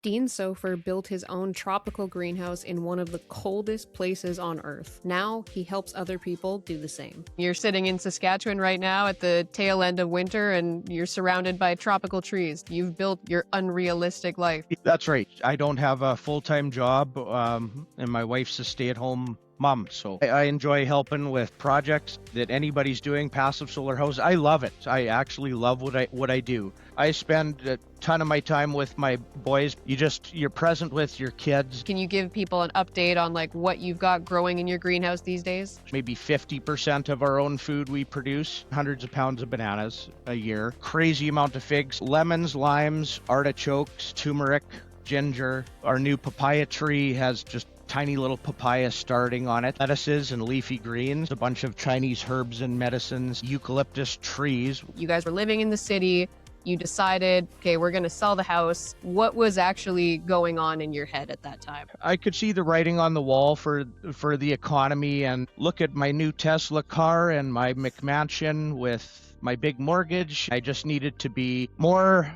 Dean Sopher built his own tropical greenhouse in one of the coldest places on Earth. Now he helps other people do the same. You're sitting in Saskatchewan right now at the tail end of winter and you're surrounded by tropical trees. You've built your unrealistic life. That's right. I don't have a full-time job, and my wife's a stay-at-home mom. So I enjoy helping with projects that anybody's doing, passive solar house. I love it. I actually love what I do. I spend a ton of my time with my boys. You're present with your kids. Can you give people an update on like what you've got growing in your greenhouse these days? Maybe 50% of our own food we produce, hundreds of pounds of bananas a year, crazy amount of figs, lemons, limes, artichokes, turmeric, ginger. Our new papaya tree has just tiny little papaya starting on it, lettuces and leafy greens, a bunch of Chinese herbs and medicines, eucalyptus trees. You guys were living in the city. You decided, okay, we're going to sell the house. What was actually going on in your head at that time? I could see the writing on the wall for the economy, and look at my new Tesla car and my McMansion with my big mortgage. I just needed to be more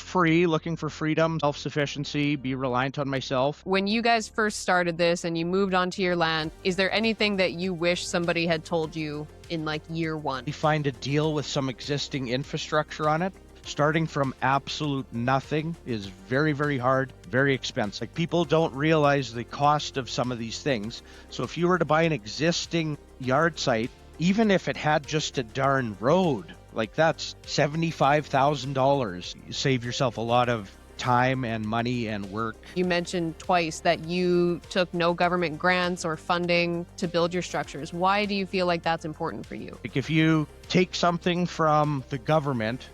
free, looking for freedom, self-sufficiency, be reliant on myself. When you guys first started this and you moved onto your land, is there anything that you wish somebody had told you in like year one? You find a deal with some existing infrastructure on it. Starting from absolute nothing is very, very hard, very expensive. Like, people don't realize the cost of some of these things. So if you were to buy an existing yard site, even if it had just a darn road, like that's $75,000. You save yourself a lot of time and money and work. You mentioned twice that you took no government grants or funding to build your structures. Why do you feel like that's important for you? Like, if you take something from the government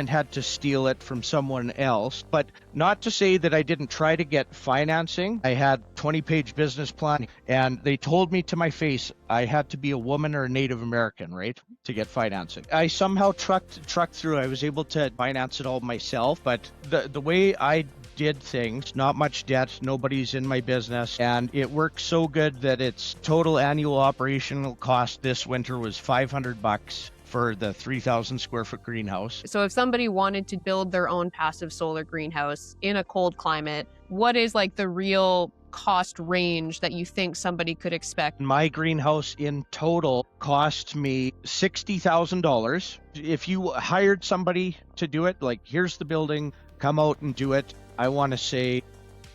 had to steal it from someone else. But not to say that I didn't try to get financing. I had 20-page business plan, and they told me to my face I had to be a woman or a Native American, right, to get financing. I somehow trucked through. I was able to finance it all myself, but the way I did things, not much debt, nobody's in my business, and it worked so good that its total annual operational cost this winter was $500 for the 3,000 square foot greenhouse. So if somebody wanted to build their own passive solar greenhouse in a cold climate, what is like the real cost range that you think somebody could expect? My greenhouse in total cost me $60,000. If you hired somebody to do it, like, here's the building, come out and do it, I want to say,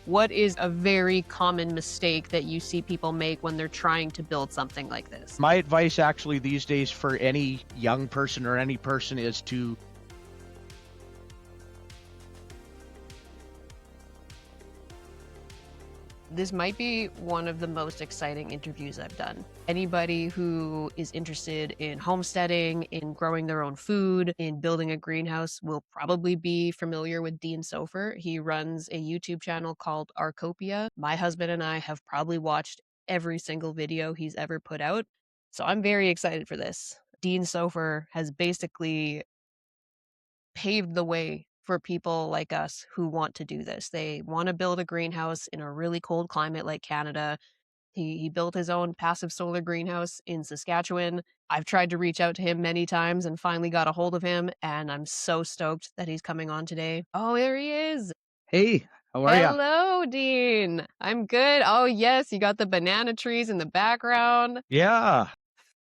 what is a very common mistake that you see people make when they're trying to build something like this? my advice actually these days for any young person or any person is to This might be one of the most exciting interviews I've done. Anybody who is interested in homesteading, in growing their own food, in building a greenhouse will probably be familiar with Dean Sopher. He runs a YouTube channel called Arcopia. My husband and I have probably watched every single video he's ever put out. So I'm very excited for this. Dean Sopher has basically paved the way for people like us who want to do this. They want to build a greenhouse in a really cold climate like Canada. He built his own passive solar greenhouse in Saskatchewan. I've tried to reach out to him many times and finally got a hold of him, and I'm so stoked that he's coming on today. Oh, there he is. Hey, how are you? Hello, Dean. I'm good. Oh, yes, you got the banana trees in the background. Yeah.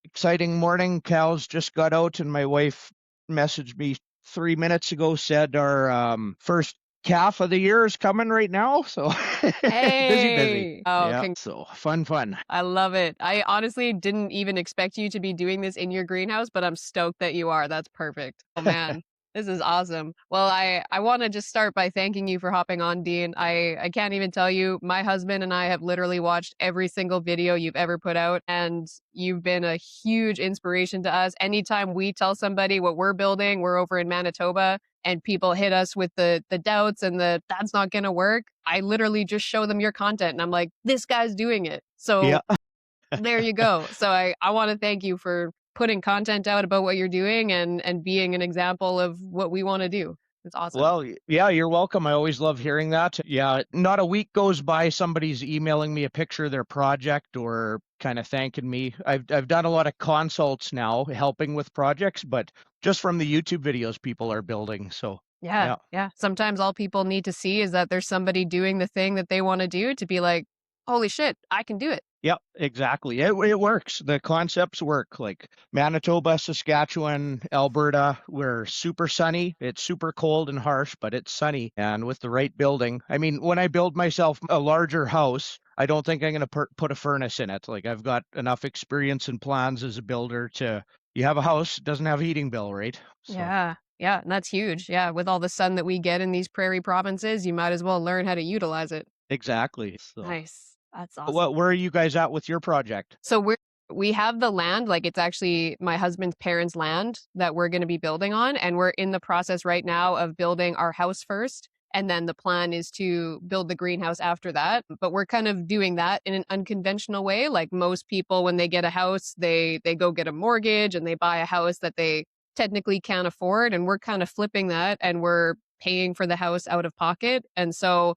Exciting morning. Cows just got out, and my wife messaged me 3 minutes ago, said our first calf of the year is coming right now. So busy. Oh, Yeah. So fun. I love it. I honestly didn't even expect you to be doing this in your greenhouse, but I'm stoked that you are. That's perfect. Oh, man. This is awesome. Well, I want to just start by thanking you for hopping on, Dean. I can't even tell you, my husband and I have literally watched every single video you've ever put out, and you've been a huge inspiration to us. Anytime we tell somebody what we're building, we're over in Manitoba, and people hit us with the doubts and that's not going to work, I literally just show them your content, and I'm like, this guy's doing it. So Yeah. there you go. So I want to thank you for putting content out about what you're doing and being an example of what we want to do. It's awesome. Well, yeah, you're welcome. I always love hearing that. Yeah, not a week goes by somebody's emailing me a picture of their project or kind of thanking me. I've done a lot of consults now helping with projects, but just from the YouTube videos people are building. So Yeah, Yeah. yeah. Sometimes all people need to see is that there's somebody doing the thing that they wanna do to be like, "Holy shit, I can do it." Yep, exactly. It works. The concepts work. Like Manitoba, Saskatchewan, Alberta, we're super sunny. It's super cold and harsh, but it's sunny. And with the right building, I mean, when I build myself a larger house, I don't think I'm going to put a furnace in it. Like I've got enough experience and plans as a builder to, you have a house, it doesn't have a heating bill, right? So Yeah, yeah, and that's huge. Yeah, with all the sun that we get in these prairie provinces, you might as well learn how to utilize it. exactly. So Nice. That's awesome. what, where are you guys at with your project? So we have the land, like it's actually my husband's parents' land that we're going to be building on, and we're in the process right now of building our house first, and then the plan is to build the greenhouse after that. But we're kind of doing that in an unconventional way. Like most people when they get a house, they go get a mortgage and they buy a house that they technically can't afford, and we're kind of flipping that and we're paying for the house out of pocket. And so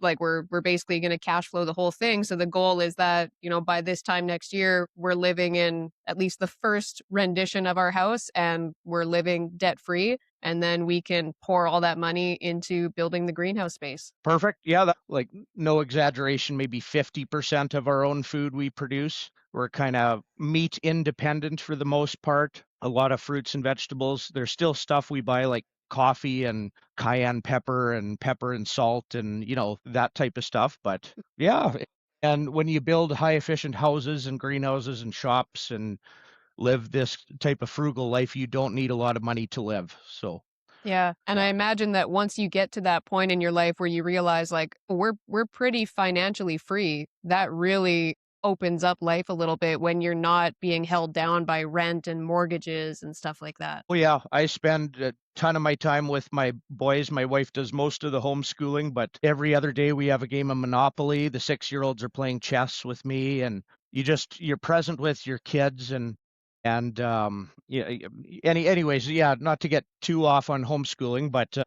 like we're basically going to cash flow the whole thing. So the goal is that, by this time next year, we're living in at least the first rendition of our house and we're living debt free. And then we can pour all that money into building the greenhouse space. Perfect. Yeah, like no exaggeration, maybe 50% of our own food we produce. We're kind of meat independent for the most part. A lot of fruits and vegetables. There's still stuff we buy like coffee and cayenne pepper and salt and that type of stuff. But yeah, and when you build high efficient houses and greenhouses and shops and live this type of frugal life, you don't need a lot of money to live. So Yeah, and I yeah. imagine that once you get to that point in your life where you realize like we're pretty financially free, that really opens up life a little bit when you're not being held down by rent and mortgages and stuff like that. Oh yeah, I spend a ton of my time with my boys. My wife does most of the homeschooling, but every other day we have a game of Monopoly. The 6-year-olds are playing chess with me, and you're present with your kids and yeah. Anyways, yeah, not to get too off on homeschooling, but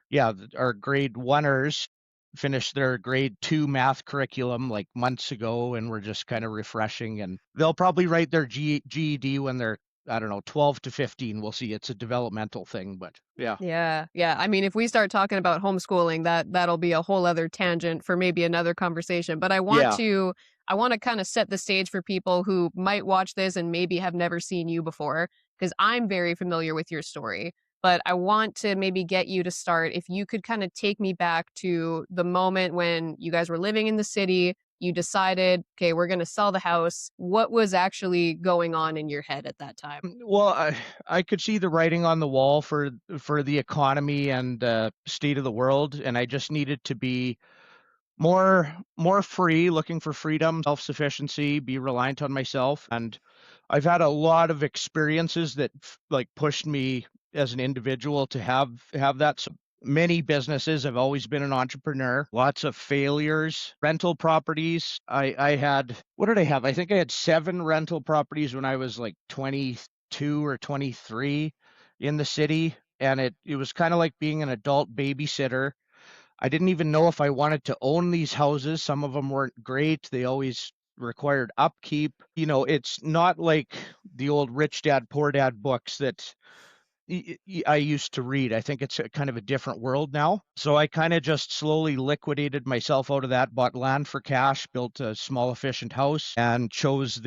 yeah, our grade oneers finished their grade two math curriculum like months ago, and we're just kind of refreshing. And they'll probably write their GED when they're, I don't know, 12 to 15. We'll see. It's a developmental thing, but yeah. Yeah, yeah. I mean, if we start talking about homeschooling, that'll be a whole other tangent for maybe another conversation. But Yeah. I want to kind of set the stage for people who might watch this and maybe have never seen you before, because I'm very familiar with your story. But I want to maybe get you to start. If you could kind of take me back to the moment when you guys were living in the city, you decided, okay, we're going to sell the house. What was actually going on in your head at that time? Well, I could see the writing on the wall for the economy and state of the world, and I just needed to be more free, looking for freedom, self-sufficiency, be reliant on myself. And I've had a lot of experiences that like pushed me as an individual to have that. So many businesses. I've always been an entrepreneur. Lots of failures. Rental properties. I had, what did I have? I think I had 7 rental properties when I was like 22 or 23 in the city. And it was kind of like being an adult babysitter. I didn't even know if I wanted to own these houses. Some of them weren't great. They always required upkeep. It's not like the old Rich Dad, Poor Dad books that I used to read. I think it's a kind of a different world now. So I kind of just slowly liquidated myself out of that, bought land for cash, built a small, efficient house, and chose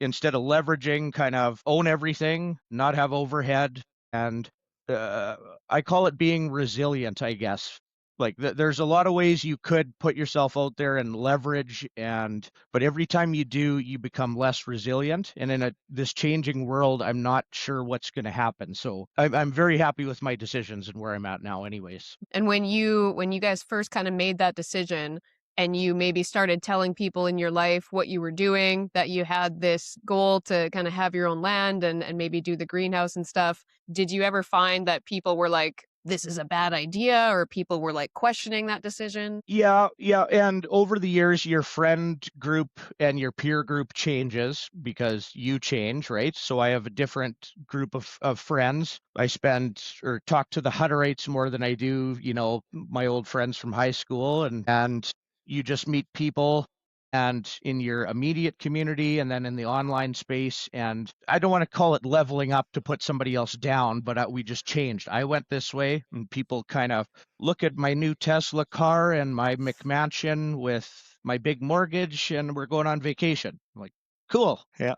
instead of leveraging, kind of own everything, not have overhead. And uh, I call it being resilient, I guess. Like there's a lot of ways you could put yourself out there and leverage, but every time you do, you become less resilient. And in this changing world, I'm not sure what's going to happen. So I'm very happy with my decisions and where I'm at now, anyways. And when you guys first kind of made that decision and you maybe started telling people in your life what you were doing, that you had this goal to kind of have your own land and maybe do the greenhouse and stuff, did you ever find that people were like, this is a bad idea, or people were like questioning that decision? Yeah, yeah. And over the years, your friend group and your peer group changes because you change, right? So I have a different group of friends. I spend or talk to the Hutterites more than I do, my old friends from high school. And you just meet people and in your immediate community and then in the online space. And I don't want to call it leveling up to put somebody else down, but we just changed. I went this way, and people kind of look at my new Tesla car and my McMansion with my big mortgage, and we're going on vacation. I'm like, cool. Yeah.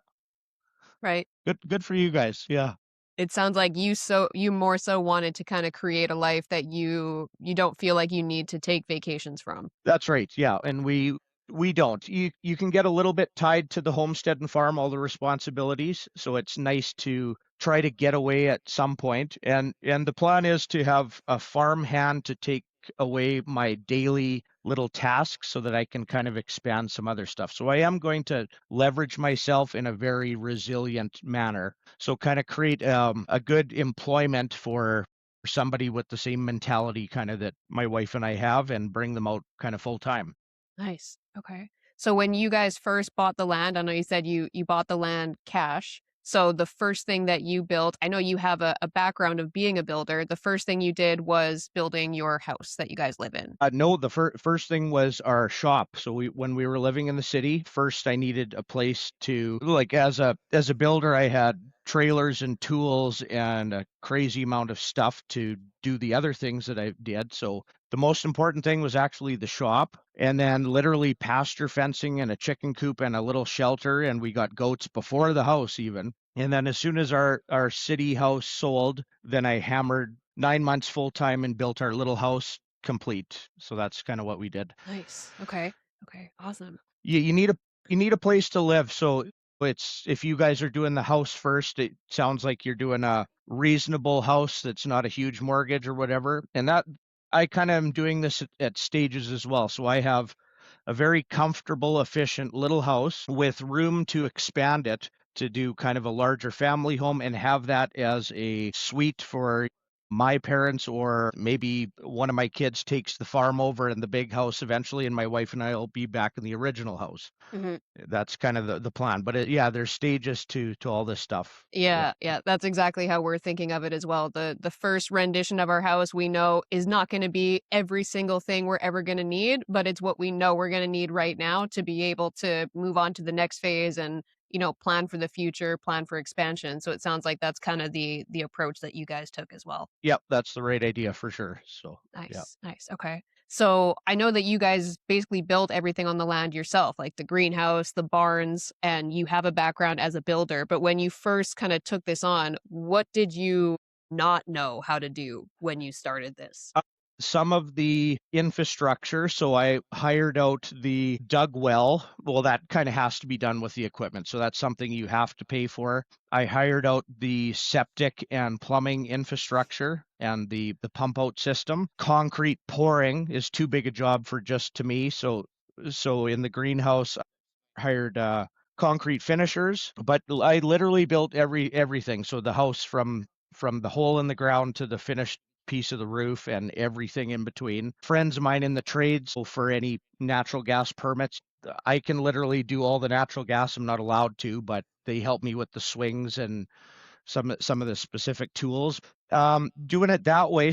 Right. Good for you guys. Yeah. It sounds like you more so wanted to kind of create a life that you don't feel like you need to take vacations from. That's right. Yeah, and we don't. You can get a little bit tied to the homestead and farm, all the responsibilities, so it's nice to try to get away at some point. And the plan is to have a farm hand to take away my daily little tasks so that I can kind of expand some other stuff. So I am going to leverage myself in a very resilient manner. So kind of create a good employment for somebody with the same mentality kind of that my wife and I have, and bring them out kind of full time. Nice. Okay. So when you guys first bought the land, I know you said you bought the land cash. So the first thing that you built, I know you have a background of being a builder. The first thing you did was building your house that you guys live in. No, the first thing was our shop. So when we were living in the city, first I needed a place to, like, as a builder, I had trailers and tools and a crazy amount of stuff to do the other things that I did. So the most important thing was actually the shop, and then literally pasture fencing and a chicken coop and a little shelter, and we got goats before the house even. And then as soon as our city house sold, then I hammered 9 months full time and built our little house complete. So that's kind of what we did. Nice. Okay. Okay. Awesome. You need a place to live. So it's, if you guys are doing the house first, it sounds like you're doing a reasonable house that's not a huge mortgage or whatever. And that I kind of am doing this at stages as well. So I have a very comfortable, efficient little house with room to expand it to do kind of a larger family home and have that as a suite for my parents, or maybe one of my kids takes the farm over and the big house eventually, and my wife and I will be back in the original house. Mhm. That's kind of the plan. But yeah, there's stages to all this stuff. Yeah. Yeah, yeah, that's exactly how we're thinking of it as well. The first rendition of our house we know is not going to be every single thing we're ever going to need, but it's what we know we're going to need right now to be able to move on to the next phase and, plan for the future, plan for expansion. So it sounds like that's kind of the approach that you guys took as well. Yep, that's the right idea for sure. So yeah. Nice, nice. Okay. So I know that you guys basically built everything on the land yourself, like the greenhouse, the barns, and you have a background as a builder. But when you first kind of took this on, what did you not know how to do when you started this? Some of the infrastructure. So I hired out the dug well. Well, that kind of has to be done with the equipment. So that's something you have to pay for. I hired out the septic and plumbing infrastructure and the pump out system. Concrete pouring is too big a job for just to me. So in the greenhouse, hired concrete finishers, but I literally built everything. So the house from the hole in the ground to the finished piece of the roof and everything in between. Friends of mine in the trades, so for any natural gas permits, I can literally do all the natural gas. I'm not allowed to, but they help me with the swings and some of the specific tools. Doing it that way,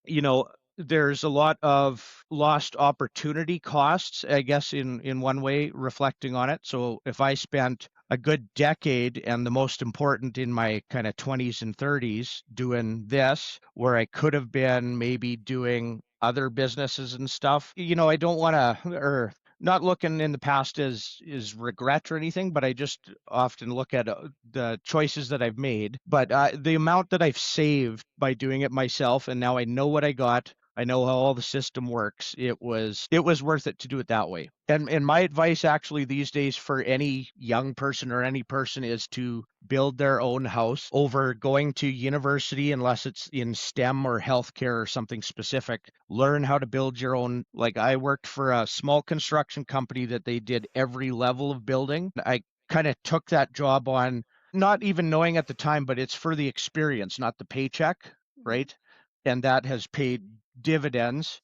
you know, there's a lot of lost opportunity costs, I guess, in one way, reflecting on it. So if I spent a good decade, and the most important in my kind of 20s and 30s, doing this, where I could have been maybe doing other businesses and stuff, I don't want to, or not looking in the past as is regret or anything, but I just often look at the choices that I've made. But the amount that I've saved by doing it myself, and now I know what I got. I know how all the system works. It was worth it to do it that way. And my advice actually these days for any young person or any person is to build their own house over going to university, unless it's in STEM or healthcare or something specific. Learn how to build your own. Like, I worked for a small construction company that they did every level of building. I kind of took that job on, not even knowing at the time, but it's for the experience, not the paycheck, Mhm. right? And that has paid dividends.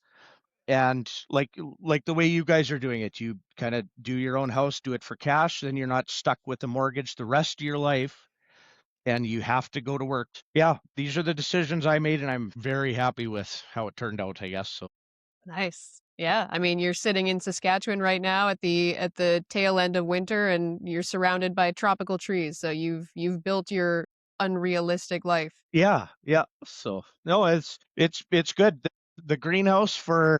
And like the way you guys are doing it, you kind of do your own house, do it for cash, then you're not stuck with a mortgage the rest of your life, and you have to go to work. Yeah, these are the decisions I made, and I'm very happy with how it turned out, I guess. So Nice. Yeah, I mean, you're sitting in Saskatchewan right now at the tail end of winter, and you're surrounded by tropical trees. So you've built your unrealistic life. Yeah, yeah. So no, it's good. The greenhouse for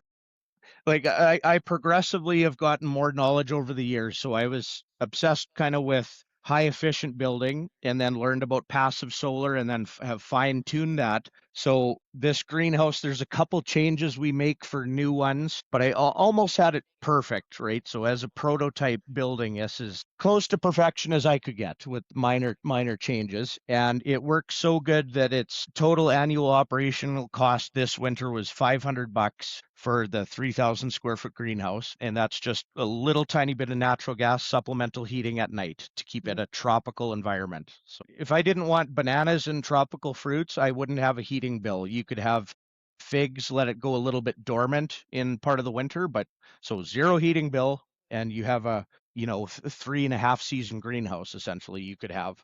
like I progressively have gotten more knowledge over the years. So I was obsessed kind of with high efficient building and then learned about passive solar and then have fine tuned that. So this greenhouse, there's a couple changes we make for new ones, but I almost had it perfect, right? So as a prototype building, this is close to perfection as I could get with minor changes, and it works so good that its total annual operational cost this winter was $500 for the 3,000 square foot greenhouse, and that's just a little tiny bit of natural gas supplemental heating at night to keep it Mm. a tropical environment. So if I didn't want bananas and tropical fruits, I wouldn't have a heating bill. You could have figs, let it go a little bit dormant in part of the winter, but so zero heating bill, and you have a 3.5 season greenhouse essentially you could have.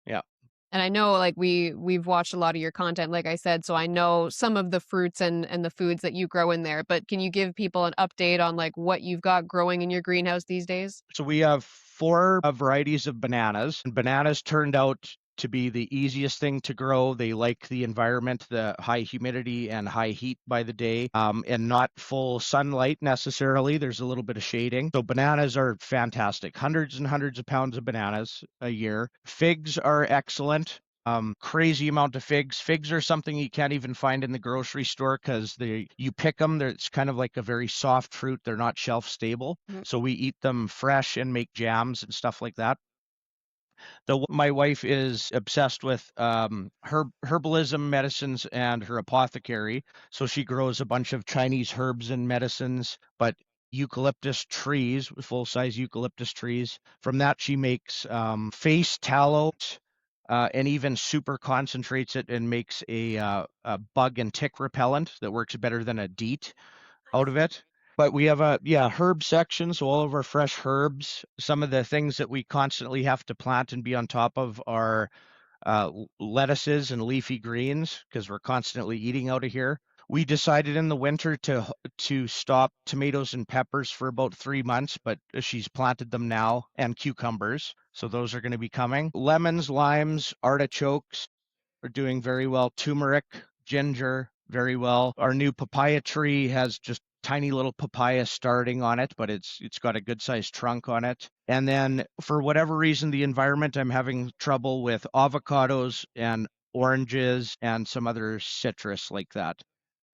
Yeah. And I know like we've watched a lot of your content, like I said, so I know some of the fruits and the foods that you grow in there. But can you give people an update on like what you've got growing in your greenhouse these days? So we have four varieties of bananas, and bananas turned out to be the easiest thing to grow. They like the environment, the high humidity and high heat by the day, and not full sunlight necessarily. There's a little bit of shading. So bananas are fantastic. Hundreds and hundreds of pounds of bananas a year. Figs are excellent. Crazy amount of figs. Figs are something you can't even find in the grocery store because you pick them. It's kind of like a very soft fruit. They're not shelf stable. Mhm. So we eat them fresh and make jams and stuff like that. My wife is obsessed with herbalism medicines and her apothecary. So she grows a bunch of Chinese herbs and medicines, but eucalyptus trees, full size eucalyptus trees. From that, she makes face tallow and even super concentrates it and makes a bug and tick repellent that works better than a DEET out of it. But we have herb section, so all of our fresh herbs. Some of the things that we constantly have to plant and be on top of are lettuces and leafy greens because we're constantly eating out of here. We decided in the winter to stop tomatoes and peppers for about 3 months, but she's planted them now, and cucumbers. So those are going to be coming. Lemons, limes, artichokes are doing very well. Turmeric, ginger, very well. Our new papaya tree has just tiny little papaya starting on it, but it's got a good sized trunk on it. And then for whatever reason, the environment, I'm having trouble with avocados and oranges and some other citrus like that.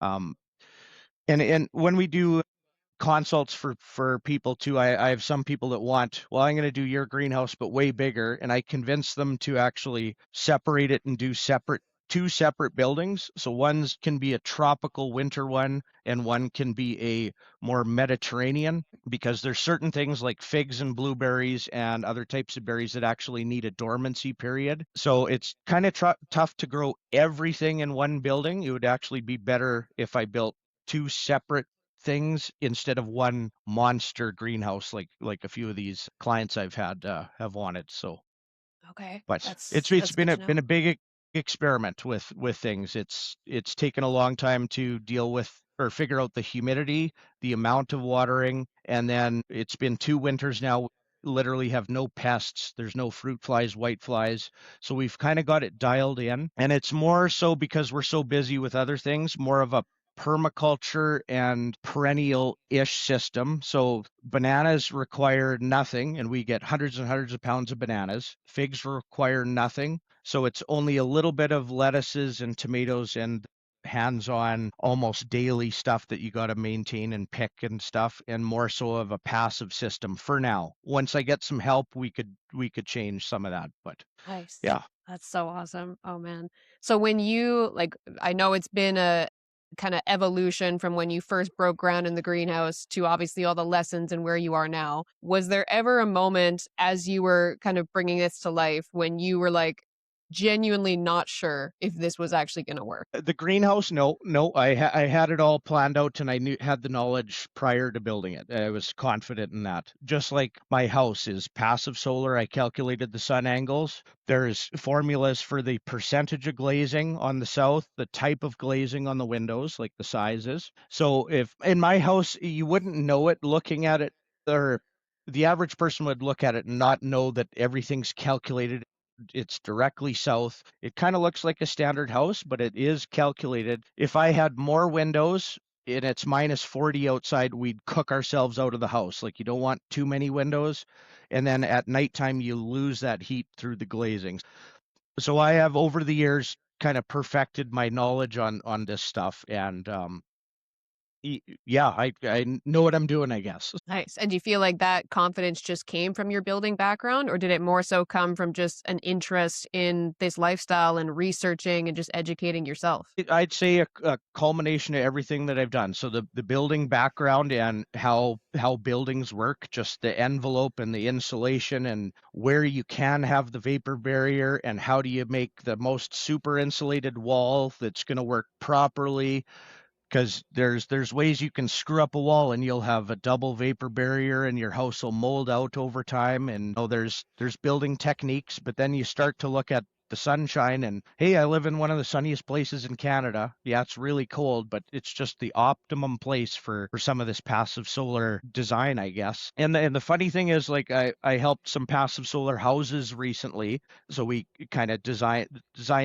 Um, and when we do consults for people too. I have some people that want, well, I'm going to do your greenhouse, but way bigger. And I convince them to actually separate it and do two separate buildings. So one's can be a tropical winter one and one can be a more Mediterranean because there's certain things like figs and blueberries and other types of berries that actually need a dormancy period. So it's kind of tough to grow everything in one building. It would actually be better if I built two separate things instead of one monster greenhouse like a few of these clients I've had have wanted. So, Okay, but it's that's good to know. been a big experiment with things. It's taken a long time to deal with or figure out the humidity, the amount of watering, and then it's been 2 winters now. Literally have no pests. There's no fruit flies, white flies. So we've kind of got it dialed in. And it's more so because we're so busy with other things, more of a permaculture and perennial-ish system. So bananas require nothing, and we get hundreds and hundreds of pounds of bananas. Figs require nothing. So it's only a little bit of lettuces and tomatoes and hands-on almost daily stuff that you got to maintain and pick and stuff, and more so of a passive system for now. Once I get some help, we could change some of that, but Nice. yeah. That's so awesome. Oh man. So when you like I know it's been a kind of evolution from when you first broke ground in the greenhouse to obviously all the lessons and where you are now. Was there ever a moment as you were kind of bringing this to life when you were like genuinely not sure if this was actually going to work? The greenhouse, no, no, I had it all planned out and I knew had the knowledge prior to building it. I was confident in that. Just like my house is passive solar, I calculated the sun angles. There's formulas for the percentage of glazing on the south, the type of glazing on the windows, like the sizes. So if in my house, you wouldn't know it looking at it, or the average person would look at it and not know that everything's calculated. It's directly south. It kind of looks like a standard house, but it is calculated. If I had more windows and it's minus 40 outside, we'd cook ourselves out of the house. Like you don't want too many windows. And then at nighttime, you lose that heat through the glazing. So I have over the years kind of perfected my knowledge on this stuff. And yeah, I know what I'm doing, I guess. Nice. And do you feel like that confidence just came from your building background, or did it more so come from just an interest in this lifestyle and researching and just educating yourself? I'd say a culmination of everything that I've done. So the building background and how buildings work, just the envelope and the insulation and where you can have the vapor barrier and how do you make the most super insulated wall that's going to work properly, because there's ways you can screw up a wall and you'll have a double vapor barrier and your house will mold out over time. And there's building techniques, but then you start to look at the sunshine and hey, I live in one of the sunniest places in Canada. Yeah, it's really cold, but it's just the optimum place for some of this passive solar design, I guess. And the funny thing is, like, I helped some passive solar houses recently, so we kind of design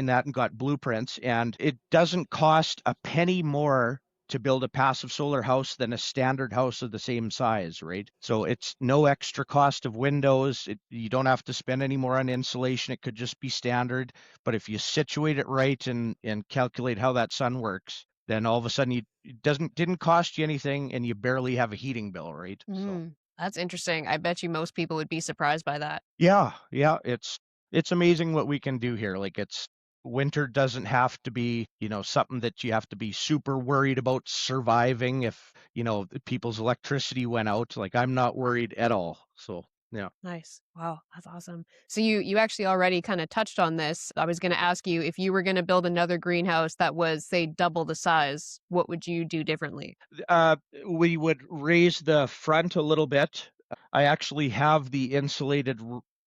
that and got blueprints, and it doesn't cost a penny more to build a passive solar house than a standard house of the same size, right? So it's no extra cost of windows. You don't have to spend any more on insulation. It could just be standard. But if you situate it right and calculate how that sun works, then all of a sudden it didn't cost you anything and you barely have a heating bill, right? So That's interesting. I bet you most people would be surprised by that. yeah, yeah, it's amazing what we can do here. Like it's winter doesn't have to be, something that you have to be super worried about surviving if, people's electricity went out. Like I'm not worried at all. So, yeah. Nice. Wow, that's awesome. So you actually already kind of touched on this. I was going to ask you if you were going to build another greenhouse that was, say, double the size, what would you do differently? Uh, we would raise the front a little bit. I actually have the insulated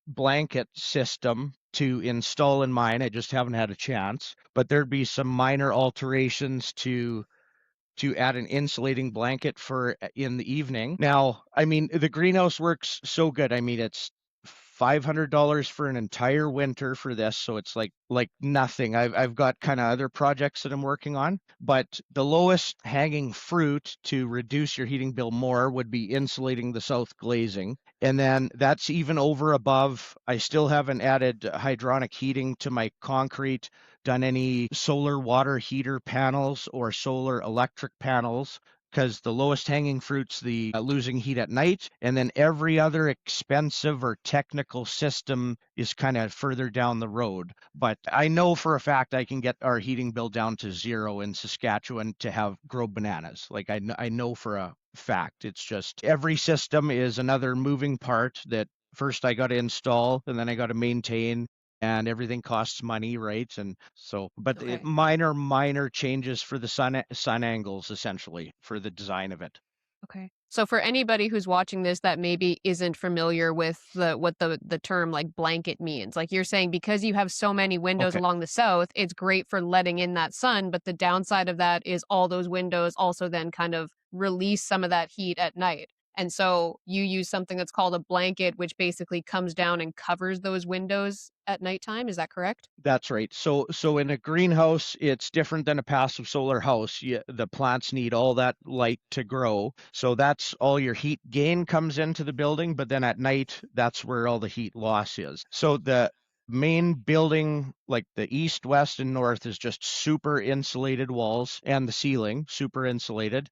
blanket system to install in mine. I just haven't had a chance, but there'd be some minor alterations to add an insulating blanket for in the evening. Now, I mean, the greenhouse works so good. I mean, it's $500 for an entire winter for this, so it's like nothing. I've got kind of other projects that I'm working on, but the lowest hanging fruit to reduce your heating bill more would be insulating the south glazing. And then that's even over above. I still haven't added hydronic heating to my concrete, done any solar water heater panels or solar electric panels, because the lowest hanging fruit's the losing heat at night, and then every other expensive or technical system is kind of further down the road. But I know for a fact I can get our heating bill down to zero in Saskatchewan to have grow bananas. Like I know for a fact. It's just every system is another moving part that first I got to install and then I got to maintain, and everything costs money, right? And so, but Okay. minor changes for the sun angles essentially for the design of it. Okay. So for anybody who's watching this that maybe isn't familiar with what the term like blanket means, like you're saying because you have so many windows Okay. along the south, it's great for letting in that sun, but the downside of that is all those windows also then kind of release some of that heat at night. And so you use something that's called a blanket, which basically comes down and covers those windows at nighttime. Is that correct? That's right. So in a greenhouse, it's different than a passive solar house. The plants need all that light to grow. So that's all your heat gain comes into the building, but then at night, that's where all the heat loss is. So the main building, like the east, west, and north, is just super insulated walls, and the ceiling, super insulated,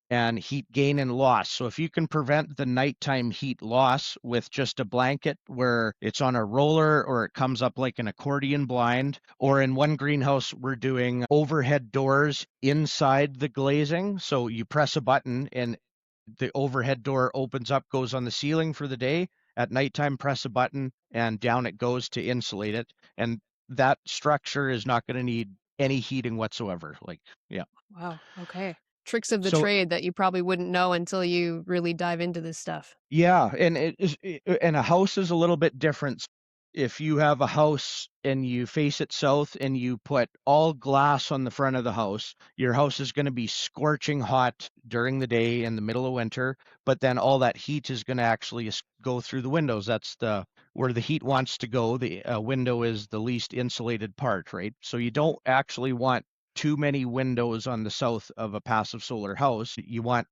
and heat gain and loss. So if you can prevent the nighttime heat loss with just a blanket where it's on a roller or it comes up like an accordion blind, or in one greenhouse, we're doing overhead doors inside the glazing. So you press a button and the overhead door opens up, goes on the ceiling for the day. At nighttime, press a button and down it goes to insulate it. And that structure is not going to need any heating whatsoever. Like, yeah. Wow. Okay. Tricks of the So trade that you probably wouldn't know until you really dive into this stuff. yeah, and and a house is a little bit different. If you have a house and you face it south and you put all glass on the front of the house, your house is going to be scorching hot during the day in the middle of winter, but then all that heat is going to actually go through the windows. That's the where the heat wants to go. The window is the least insulated part, right? So you don't actually want too many windows on the south of a passive solar house. You want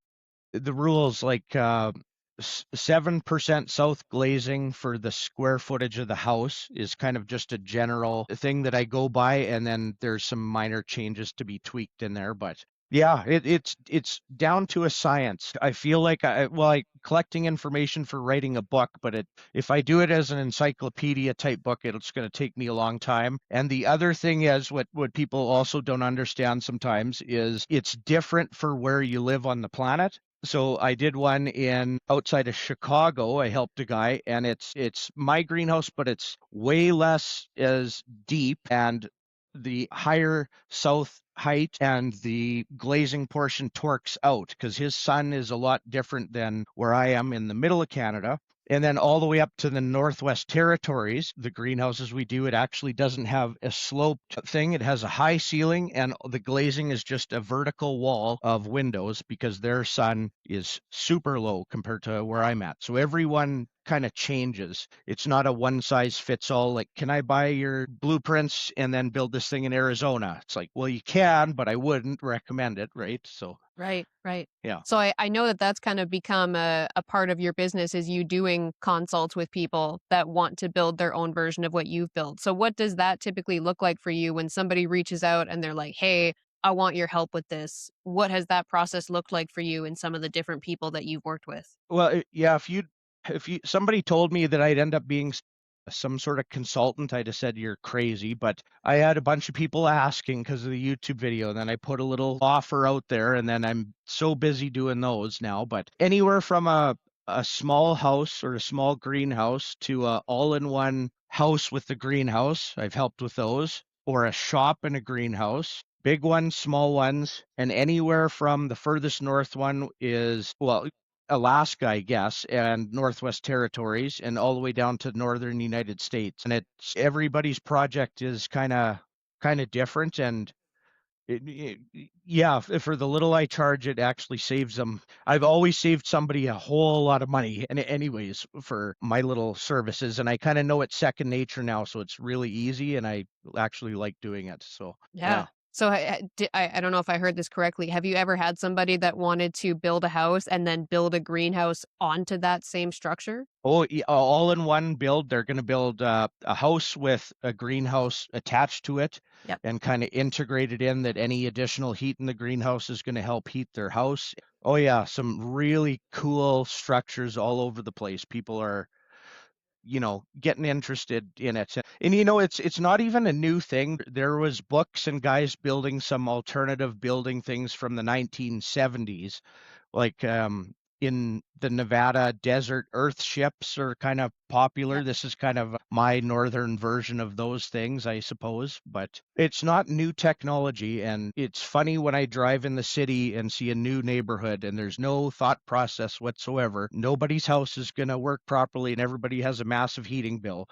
the rules like 7% south glazing for the square footage of the house is kind of just a general thing that I go by, and then there's some minor changes to be tweaked in there. But yeah, it's down to a science. I feel like I collecting information for writing a book, but if I do it as an encyclopedia type book, it's going to take me a long time. And the other thing is what people also don't understand sometimes is it's different for where you live on the planet. So I did one in outside of Chicago. I helped a guy, and it's my greenhouse, but it's way less as deep, and the higher south height and the glazing portion torques out because his sun is a lot different than where I am in the middle of Canada. And then all the way up to the Northwest Territories, the greenhouses we do, it actually doesn't have a sloped thing. It has a high ceiling, and the glazing is just a vertical wall of windows because their sun is super low compared to where I'm at. So everyone kind of changes. It's not a one size fits all. Like, can I buy your blueprints and then build this thing in Arizona? It's like, well, you can, but I wouldn't recommend it, right? So, Right, right. yeah. So I know that that's kind of become a part of your business is you doing consults with people that want to build their own version of what you've built. So what does that typically look like for you when somebody reaches out and they're like, "Hey, I want your help with this." What has that process looked like for you and some of the different people that you've worked with? Well, yeah, if you somebody told me that I'd end up being some sort of consultant, I'd have said you're crazy. But I had a bunch of people asking because of the YouTube video, and then I put a little offer out there, and then I'm so busy doing those now. But anywhere from a small house or a small greenhouse to a all-in-one house with the greenhouse, I've helped with those, or a shop and a greenhouse. Big ones, small ones, and anywhere from the furthest north one is, well, Alaska, I guess, and Northwest Territories, and all the way down to northern United States. And it's everybody's project is kind of different, and yeah, for the little I charge, it actually saves them. I've always saved somebody a whole lot of money, and anyways, for my little services, and I kind of know it's second nature now, so it's really easy, and I actually like doing it. So yeah. Yeah. So I don't know if I heard this correctly. Have you ever had somebody that wanted to build a house and then build a greenhouse onto that same structure? Oh, yeah, all in one build. They're going to build a house with a greenhouse attached to it Yep. and kind of integrate it in that any additional heat in the greenhouse is going to help heat their house. Oh, yeah, some really cool structures all over the place. People are, getting interested in it. And it's not even a new thing. There was books and guys building some alternative building things from the 1970s, like in the Nevada desert earth ships are kind of popular. Yep. This is kind of my northern version of those things, I suppose, but it's not new technology. And it's funny when I drive in the city and see a new neighborhood and there's no thought process whatsoever. Nobody's house is going to work properly and everybody has a massive heating bill,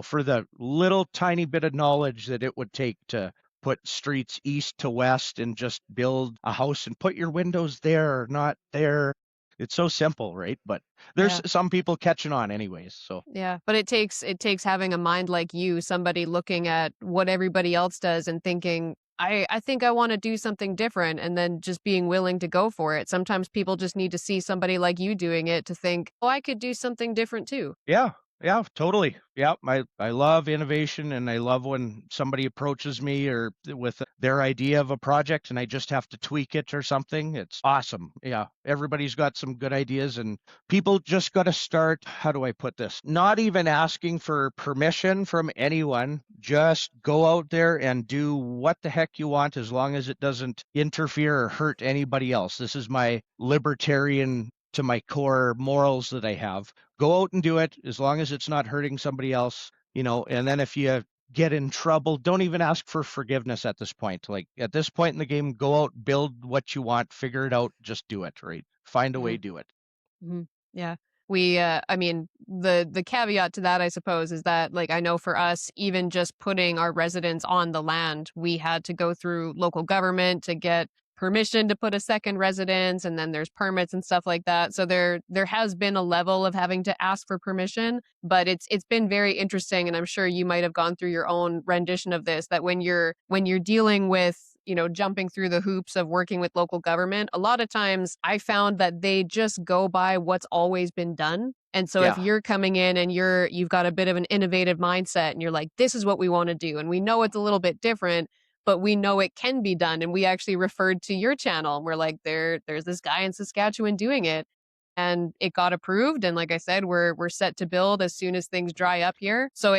for the little tiny bit of knowledge that it would take to put streets east to west and just build a house and put your windows there, not there. It's so simple, right? But there's Yeah. some people catching on anyways. So Yeah, but it takes having a mind like you, somebody looking at what everybody else does and thinking, I think I want to do something different and then just being willing to go for it. Sometimes people just need to see somebody like you doing it to think, "Oh, I could do something different too." yeah, yeah, totally. Yeah, I love innovation, and I love when somebody approaches me or with their idea of a project and I just have to tweak it or something. It's awesome. Yeah, everybody's got some good ideas, and people just got to start, how do I put this? Not even asking for permission from anyone. Just go out there and do what the heck you want as long as it doesn't interfere or hurt anybody else. This is my libertarian to my core morals that I have. Go out and do it as long as it's not hurting somebody else, and then if you get in trouble, don't even ask for forgiveness at this point. Like at this point in the game, go out, build what you want, figure it out, just do it, right? Find a way, Mhm. do it. Mhm. Yeah. I mean, the caveat to that, I suppose, is that, like, I know for us, even just putting our residence on the land, we had to go through local government to get permission to put a second residence, and then there's permits and stuff like that. So there has been a level of having to ask for permission, but it's been very interesting, and I'm sure you might have gone through your own rendition of this, that when you're dealing with jumping through the hoops of working with local government, a lot of times I found that they just go by what's always been done. And so if Yeah. you're coming in and you've got a bit of an innovative mindset and you're like, this is what we want to do. And we know it's a little bit different, but we know it can be done. And we actually referred to your channel. And we're like, there's this guy in Saskatchewan doing it. And it got approved. And like I said, we're set to build as soon as things dry up here. So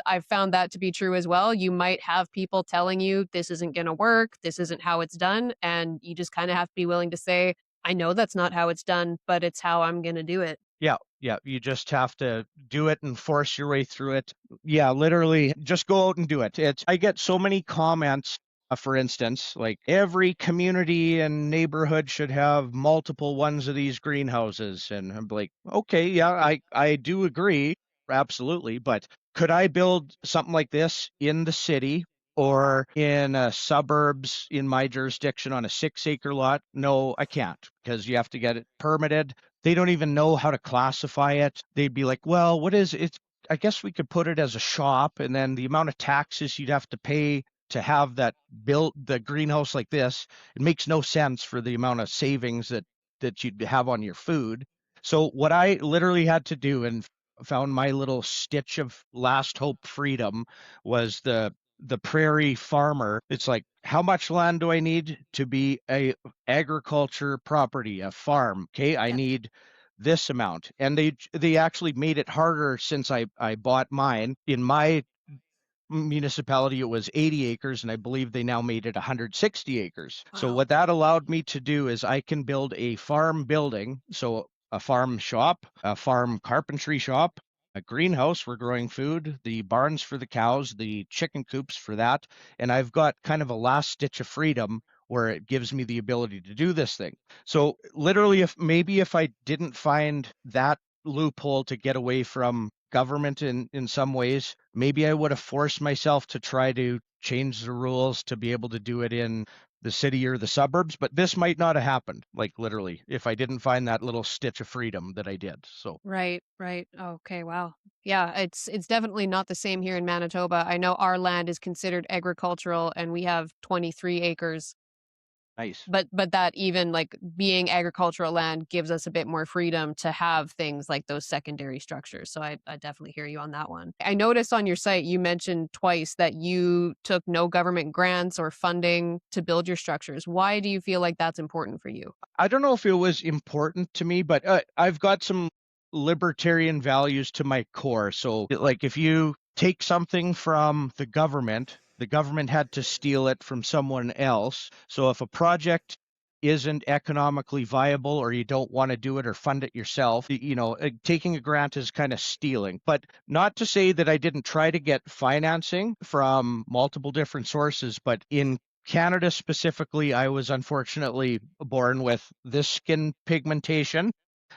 I've found that to be true as well. You might have people telling you this isn't going to work, this isn't how it's done, and you just kind of have to be willing to say, I know that's not how it's done, but it's how I'm going to do it. Yeah, yeah, you just have to do it and force your way through it. Yeah, literally, just go out and do it. I get so many comments, for instance, like every community and neighborhood should have multiple ones of these greenhouses, and I'm like, okay, yeah, I do agree, absolutely, but could I build something like this in the city or in suburbs in my jurisdiction on a 6 acre lot? No, I can't because you have to get it permitted. They don't even know how to classify it. They'd be like, well, what is it? I guess we could put it as a shop, and then the amount of taxes you'd have to pay to have that built the greenhouse like this, it makes no sense for the amount of savings that you'd have on your food. So what I literally had to do and found my little stitch of last hope freedom was the prairie farmer. It's like, how much land do I need to be a agriculture property, a farm? Okay, I Yep. need this amount. And they actually made it harder since I bought mine. In my municipality, it was 80 acres, and I believe they now made it 160 acres. So Wow. what that allowed me to do is I can build a farm building, so a farm shop, a farm carpentry shop, a greenhouse for growing food, the barns for the cows, the chicken coops for that, and I've got kind of a last stitch of freedom where it gives me the ability to do this thing. So literally, if I didn't find that loophole to get away from government in some ways, maybe I would have forced myself to try to change the rules to be able to do it in the city or the suburbs, but this might not have happened, like literally, if I didn't find that little stitch of freedom that I did. So Right, right. Okay, wow. Yeah, it's definitely not the same here in Manitoba. I know our land is considered agricultural and we have 23 acres. nice. But that, even like being agricultural land, gives us a bit more freedom to have things like those secondary structures. So I definitely hear you on that one. I noticed on your site you mentioned twice that you took no government grants or funding to build your structures. Why do you feel like that's important for you? I don't know if it was important to me, but I've got some libertarian values to my core. So, like, if you take something from the government had to steal it from someone else. So, if a project isn't economically viable or you don't want to do it or fund it yourself, taking a grant is kind of stealing. But not to say that I didn't try to get financing from multiple different sources, but in Canada specifically, I was unfortunately born with this skin pigmentation.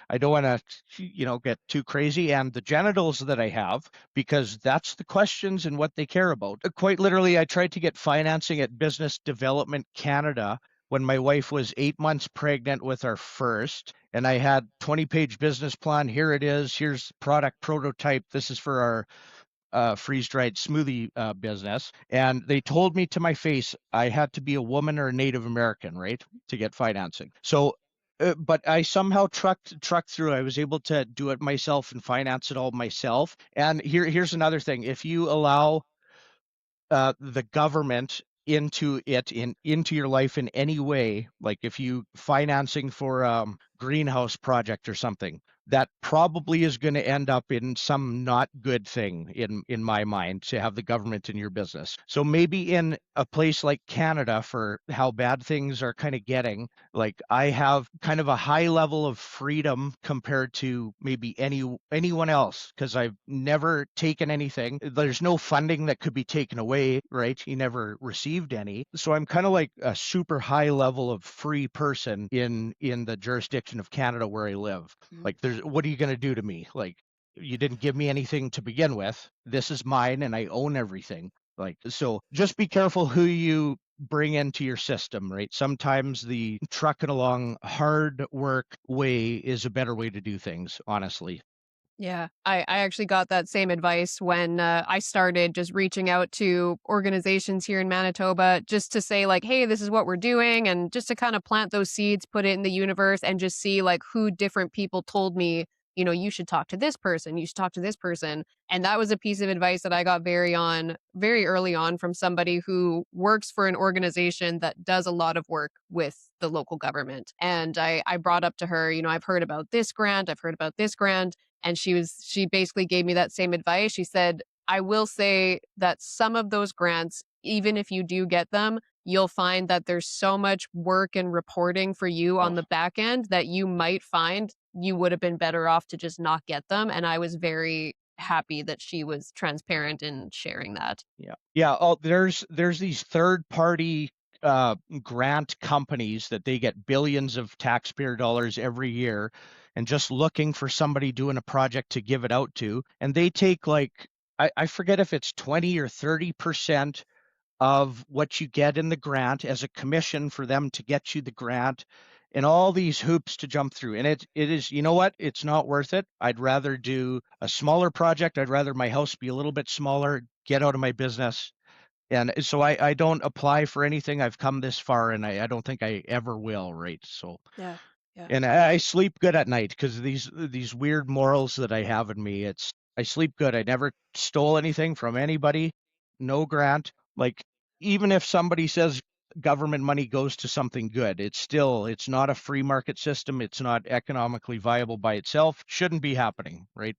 I don't want to, get too crazy. And the genitals that I have, because that's the questions and what they care about. Quite literally, I tried to get financing at Business Development Canada when my wife was 8 months pregnant with our first. And I had 20-page business plan. Here it is. Here's product prototype. This is for our freeze-dried smoothie business, and they told me to my face I had to be a woman or a Native American, right, to get financing. So, but I somehow trucked through. I was able to do it myself and finance it all myself. And here's another thing: if you allow the government into your life in any way, like if you financing for greenhouse project or something, that probably is going to end up in some not good thing in my mind to have the government in your business. So maybe in a place like Canada, for how bad things are kind of getting, like I have kind of a high level of freedom compared to maybe anyone else because I've never taken anything. There's no funding that could be taken away, right? You never received any. So I'm kind of like a super high level of free person in the jurisdiction of Canada where I live. Mhm. Like there's what are you going to do to me? Like you didn't give me anything to begin with. This is mine and I own everything. Like so just be careful who you bring into your system, right? Sometimes the trucking along hard work way is a better way to do things, honestly. Yeah, I actually got that same advice when I started just reaching out to organizations here in Manitoba just to say, like, hey, this is what we're doing. And just to kind of plant those seeds, put it in the universe, and just see like who different people told me, you should talk to this person, you should talk to this person. And that was a piece of advice that I got very early on from somebody who works for an organization that does a lot of work with the local government. And I brought up to her, I've heard about this grant, I've heard about this grant, and she basically gave me that same advice. She said, I will say that some of those grants, even if you do get them, you'll find that there's so much work and reporting for you on Oh, the back end that you might find you would have been better off to just not get them. And I was very happy that she was transparent in sharing that. yeah. Yeah. Oh, there's these third party grant companies that they get billions of taxpayer dollars every year and just looking for somebody doing a project to give it out to. And they take like I forget if it's 20 or 30% of what you get in the grant as a commission for them to get you the grant and all these hoops to jump through. And it is, you know what? It's not worth it. I'd rather do a smaller project. I'd rather my house be a little bit smaller, get out of my business. And so I don't apply for anything. I've come this far and I don't think I ever will, right? So Yeah. Yeah. and I sleep good at night because these weird morals that I have in me. It's I sleep good. I never stole anything from anybody. No grant. Like even if somebody says government money goes to something good, it's not a free market system. It's not economically viable by itself. Shouldn't be happening, right?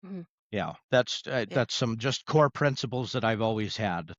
Mhm. Yeah, Yeah. that's some just core principles that I've always had.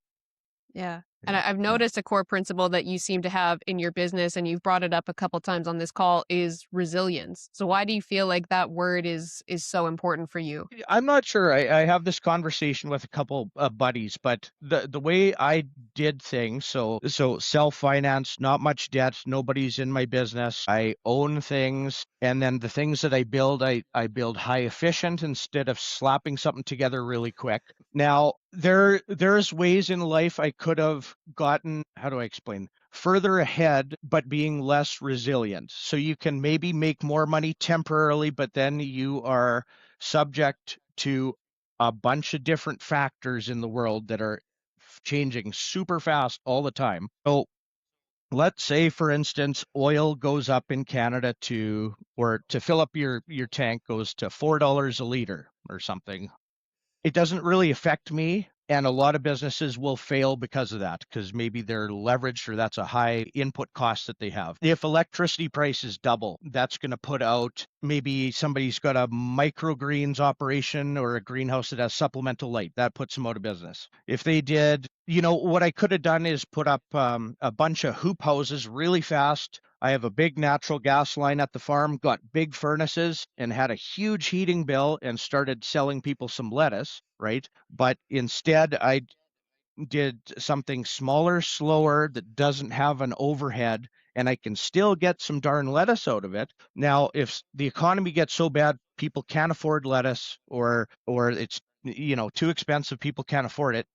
Yeah. And Yeah, I've yeah. noticed a core principle that you seem to have in your business, and you've brought it up a couple times on this call, is resilience. So why do you feel like that word is so important for you? I'm not sure. I have this conversation with a couple of buddies, but the way I did things, so self finance, not much debt, nobody's in my business. I own things, and then the things that I build high efficient instead of slapping something together really quick. Now there's ways in life I could have gotten. How do I explain? Further ahead, but being less resilient. So you can maybe make more money temporarily, but then you are subject to a bunch of different factors in the world that are changing super fast all the time. So let's say, for instance, oil goes up in Canada or to fill up your tank goes to $4 a liter or something. It doesn't really affect me. And a lot of businesses will fail because of that, because maybe they're leveraged or that's a high input cost that they have. If electricity prices double, that's going to put out maybe somebody's got a microgreens operation or a greenhouse that has supplemental light. That puts them out of business. If they did, what I could have done is put up a bunch of hoop houses really fast. I have a big natural gas line at the farm, got big furnaces, and had a huge heating bill and started selling people some lettuce, right? But instead, I did something smaller, slower, that doesn't have an overhead, and I can still get some darn lettuce out of it. Now, if the economy gets so bad people can't afford lettuce or it's too expensive, people can't afford it,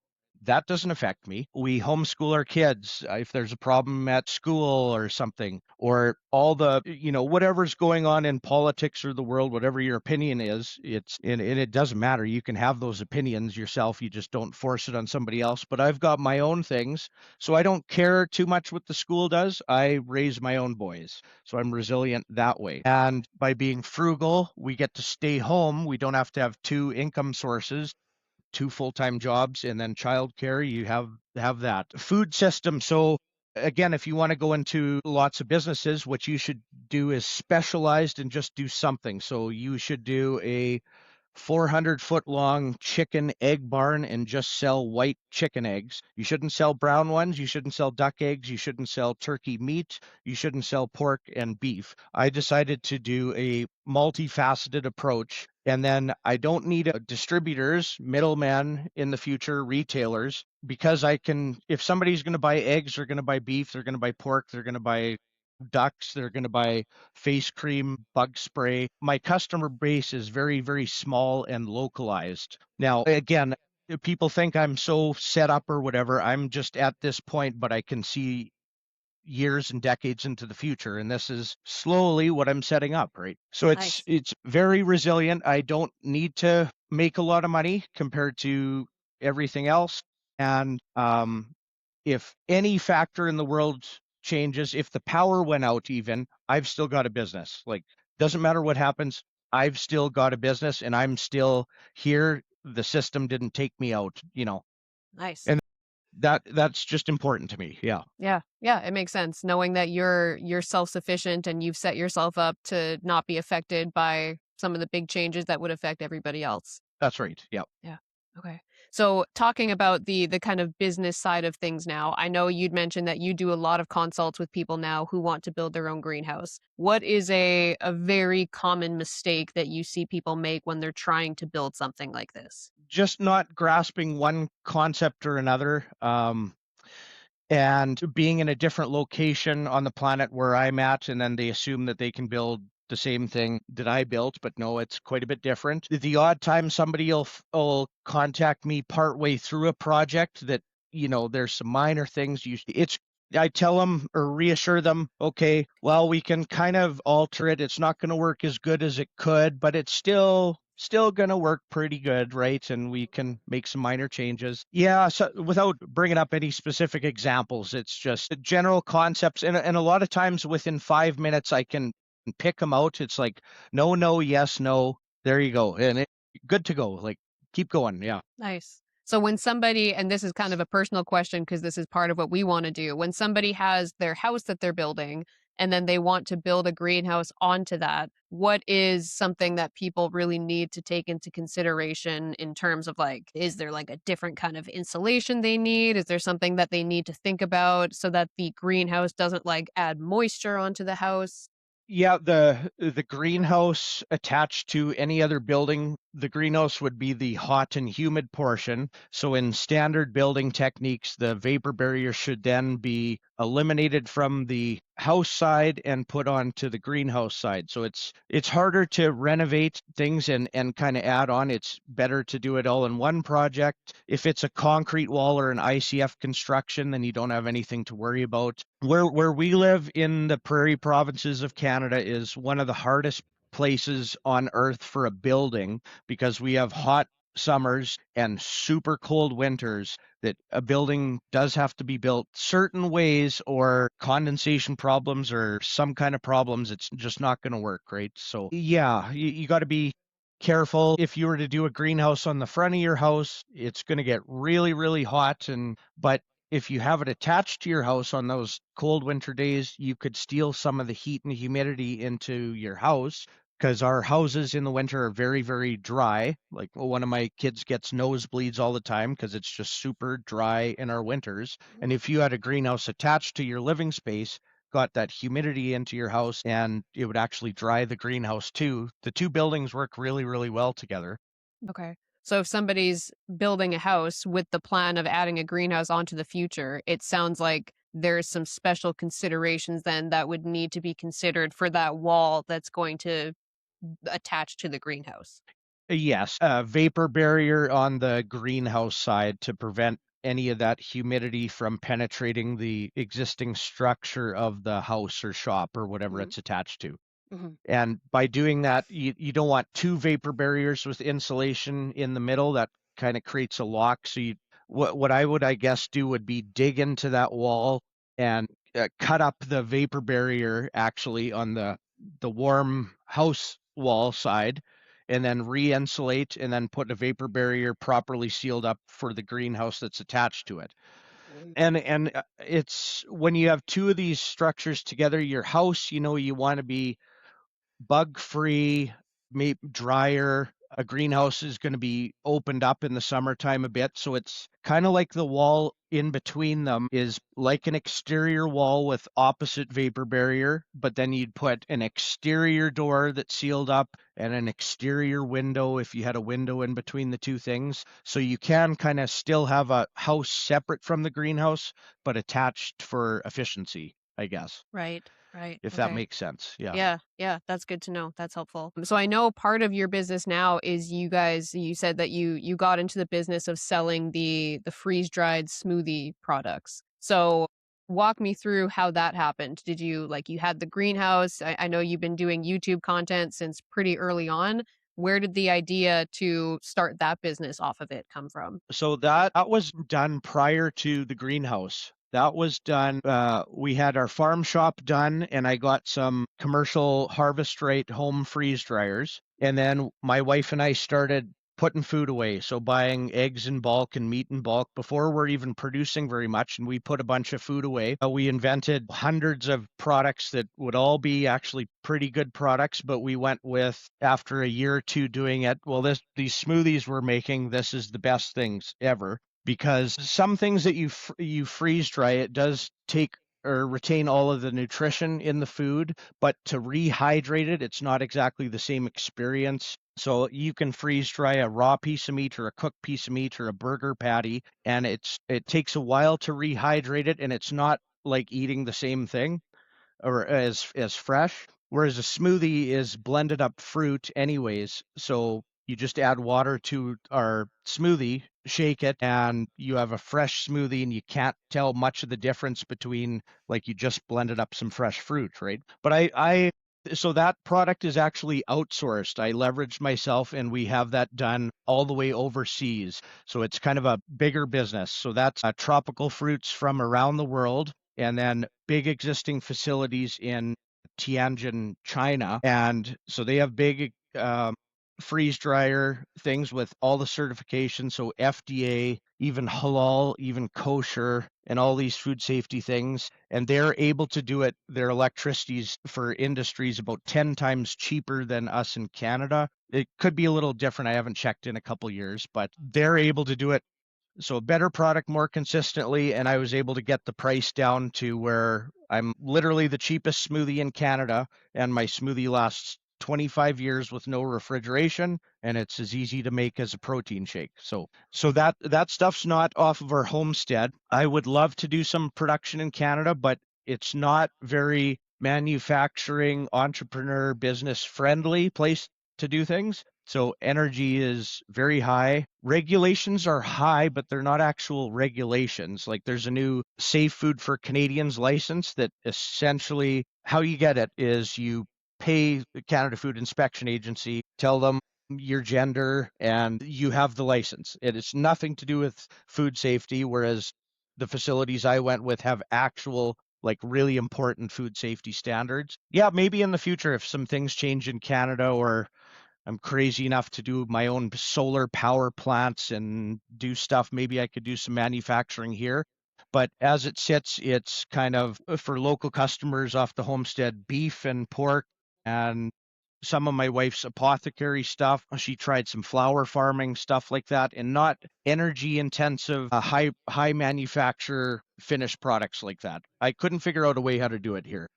that doesn't affect me. We homeschool our kids if there's a problem at school or something, or all the, whatever's going on in politics or the world, whatever your opinion is, and it doesn't matter. You can have those opinions yourself. You just don't force it on somebody else. But I've got my own things, so I don't care too much what the school does. I raise my own boys, so I'm resilient that way. And by being frugal, we get to stay home. We don't have to have two income sources, two full-time jobs, and then childcare. You have that food system. So Again, if you want to go into lots of businesses, what you should do is specialized and just do something. So you should do a 400-foot long chicken egg barn and just sell white chicken eggs. You shouldn't sell brown ones. You shouldn't sell duck eggs. You shouldn't sell turkey meat. You shouldn't sell pork and beef. I decided to do a multifaceted approach. And then I don't need distributors, middlemen in the future, retailers, because I can, if somebody's going to buy eggs, they're going to buy beef, they're going to buy pork, they're going to buy ducks, they're going to buy face cream, bug spray. My customer base is very, very small and localized. Now, again, people think I'm so set up or whatever. I'm just at this point, but I can see years and decades into the future, and this is slowly what I'm setting up, right? So it's Nice. it's very resilient. I don't need to make a lot of money compared to everything else. And if any factor in the world changes, if the power went out even, I've still got a business. Like, doesn't matter what happens, I've still got a business and I'm still here. The system didn't take me out, Nice. and that's just important to me. Yeah, Yeah. Yeah, it makes sense knowing that you're self-sufficient and you've set yourself up to not be affected by some of the big changes that would affect everybody else. that's right. Yeah. Yeah. Okay. So talking about the kind of business side of things now, I know you'd mentioned that you do a lot of consults with people now who want to build their own greenhouse. What is a very common mistake that you see people make when they're trying to build something like this? Just not grasping one concept or another. And being in a different location on the planet where I'm at, and then they assume that they can build the same thing that I built, but no, it's quite a bit different. The odd time somebody will contact me partway through a project that, there's some minor things. I tell them or reassure them, okay, well, we can kind of alter it. It's not going to work as good as it could, but it's still going to work pretty good, right? And we can make some minor changes. Yeah, so without bringing up any specific examples, it's just general concepts. And a lot of times within 5 minutes, I can pick them out. It's like, no, no, yes, no. There you go. And good to go. Like, keep going. Yeah. Nice. So when somebody, and this is kind of a personal question because this is part of what we want to do, when somebody has their house that they're building and then they want to build a greenhouse onto that, what is something that people really need to take into consideration in terms of like, is there like a different kind of insulation they need? Is there something that they need to think about so that the greenhouse doesn't like add moisture onto the house? Yeah, the greenhouse attached to any other building, the greenhouse would be the hot and humid portion. So in standard building techniques, the vapor barrier should then be eliminated from the house side and put onto the greenhouse side. So it's harder to renovate things and kind of add on. It's better to do it all in one project. If it's a concrete wall or an ICF construction, then you don't have anything to worry about. Where we live in the prairie provinces of Canada is one of the hardest places on earth for a building because we have hot summers and super cold winters that a building does have to be built certain ways or condensation problems or some kind of problems. It's just not going to work, right? So yeah, you got to be careful. If you were to do a greenhouse on the front of your house, it's going to get really, really hot. But if you have it attached to your house on those cold winter days, you could steal some of the heat and humidity into your house because our houses in the winter are very, very dry. Like one of my kids gets nosebleeds all the time because it's just super dry in our winters. And if you had a greenhouse attached to your living space, got that humidity into your house and it would actually dry the greenhouse too. The two buildings work really, really well together. Okay. So if somebody's building a house with the plan of adding a greenhouse onto the future, it sounds like there's some special considerations then that would need to be considered for that wall that's going to attach to the greenhouse. Yes, a vapor barrier on the greenhouse side to prevent any of that humidity from penetrating the existing structure of the house or shop or whatever Hmm. it's attached to. Hmm. And by doing that, you don't want two vapor barriers with insulation in the middle. That kind of creates a lock. So what I would, I guess, do would be dig into that wall and cut up the vapor barrier actually on the warm house wall side, and then re-insulate and then put a vapor barrier properly sealed up for the greenhouse that's attached to it. And it's when you have two of these structures together, your house, you want to be bug free, maybe drier. A greenhouse is going to be opened up in the summertime a bit. So it's kind of like the wall in between them is like an exterior wall with opposite vapor barrier, but then you'd put an exterior door that's sealed up and an exterior window if you had a window in between the two things. So you can kind of still have a house separate from the greenhouse, but attached for efficiency, I guess, Right, right. if that Okay. makes sense. Yeah. Yeah, yeah, that's good to know. That's helpful. So I know part of your business now is you said that you got into the business of selling the freeze-dried smoothie products. So walk me through how that happened. Did you like you had the greenhouse? I know you've been doing YouTube content since pretty early on. Where did the idea to start that business off of it come from? So that was done prior to the greenhouse. That was done. We had our farm shop done, and I got some commercial harvest rate home freeze dryers. And then my wife and I started putting food away. So buying eggs in bulk and meat in bulk before we're even producing very much. And we put a bunch of food away. We invented hundreds of products that would all be actually pretty good products, but we went with, after a year or two doing it, well, these smoothies we're making, this is the best things ever. Because some things that you freeze dry, it does take or retain all of the nutrition in the food, but to rehydrate it, it's not exactly the same experience. So you can freeze dry a raw piece of meat or a cooked piece of meat or a burger patty, and it takes a while to rehydrate it, and it's not like eating the same thing or as fresh. Whereas a smoothie is blended up fruit anyways. So you just add water to our smoothie, shake it, and you have a fresh smoothie, and you can't tell much of the difference between like you just blended up some fresh fruit, right? But I so that product is actually outsourced. I leveraged myself and we have that done all the way overseas. So it's kind of a bigger business. So that's tropical fruits from around the world and then big existing facilities in Tianjin, China. And so they have big freeze dryer things with all the certifications. So FDA, even halal, even kosher, and all these food safety things. And they're able to do it. Their electricity's for industries about 10 times cheaper than us in Canada. It could be a little different. I haven't checked in a couple years, but they're able to do it so a better product more consistently, and I was able to get the price down to where I'm literally the cheapest smoothie in Canada, and my smoothie lasts 25 years with no refrigeration, and it's as easy to make as a protein shake. So that stuff's not off of our homestead. I would love to do some production in Canada, but it's not very manufacturing, entrepreneur, business friendly place to do things. So energy is very high. Regulations are high, but they're not actual regulations. Like there's a new Safe Food for Canadians license that essentially how you get it is you pay the Canada Food Inspection Agency, tell them your gender, and you have the license. It is nothing to do with food safety, whereas the facilities I went with have actual like really important food safety standards. Yeah, maybe in the future if some things change in Canada or I'm crazy enough to do my own solar power plants and do stuff. Maybe I could do some manufacturing here. But as it sits, it's kind of for local customers off the homestead, beef and pork and some of my wife's apothecary stuff. She tried some flower farming stuff like that and not energy intensive, high manufacture finished products like that. I couldn't figure out a way how to do it here.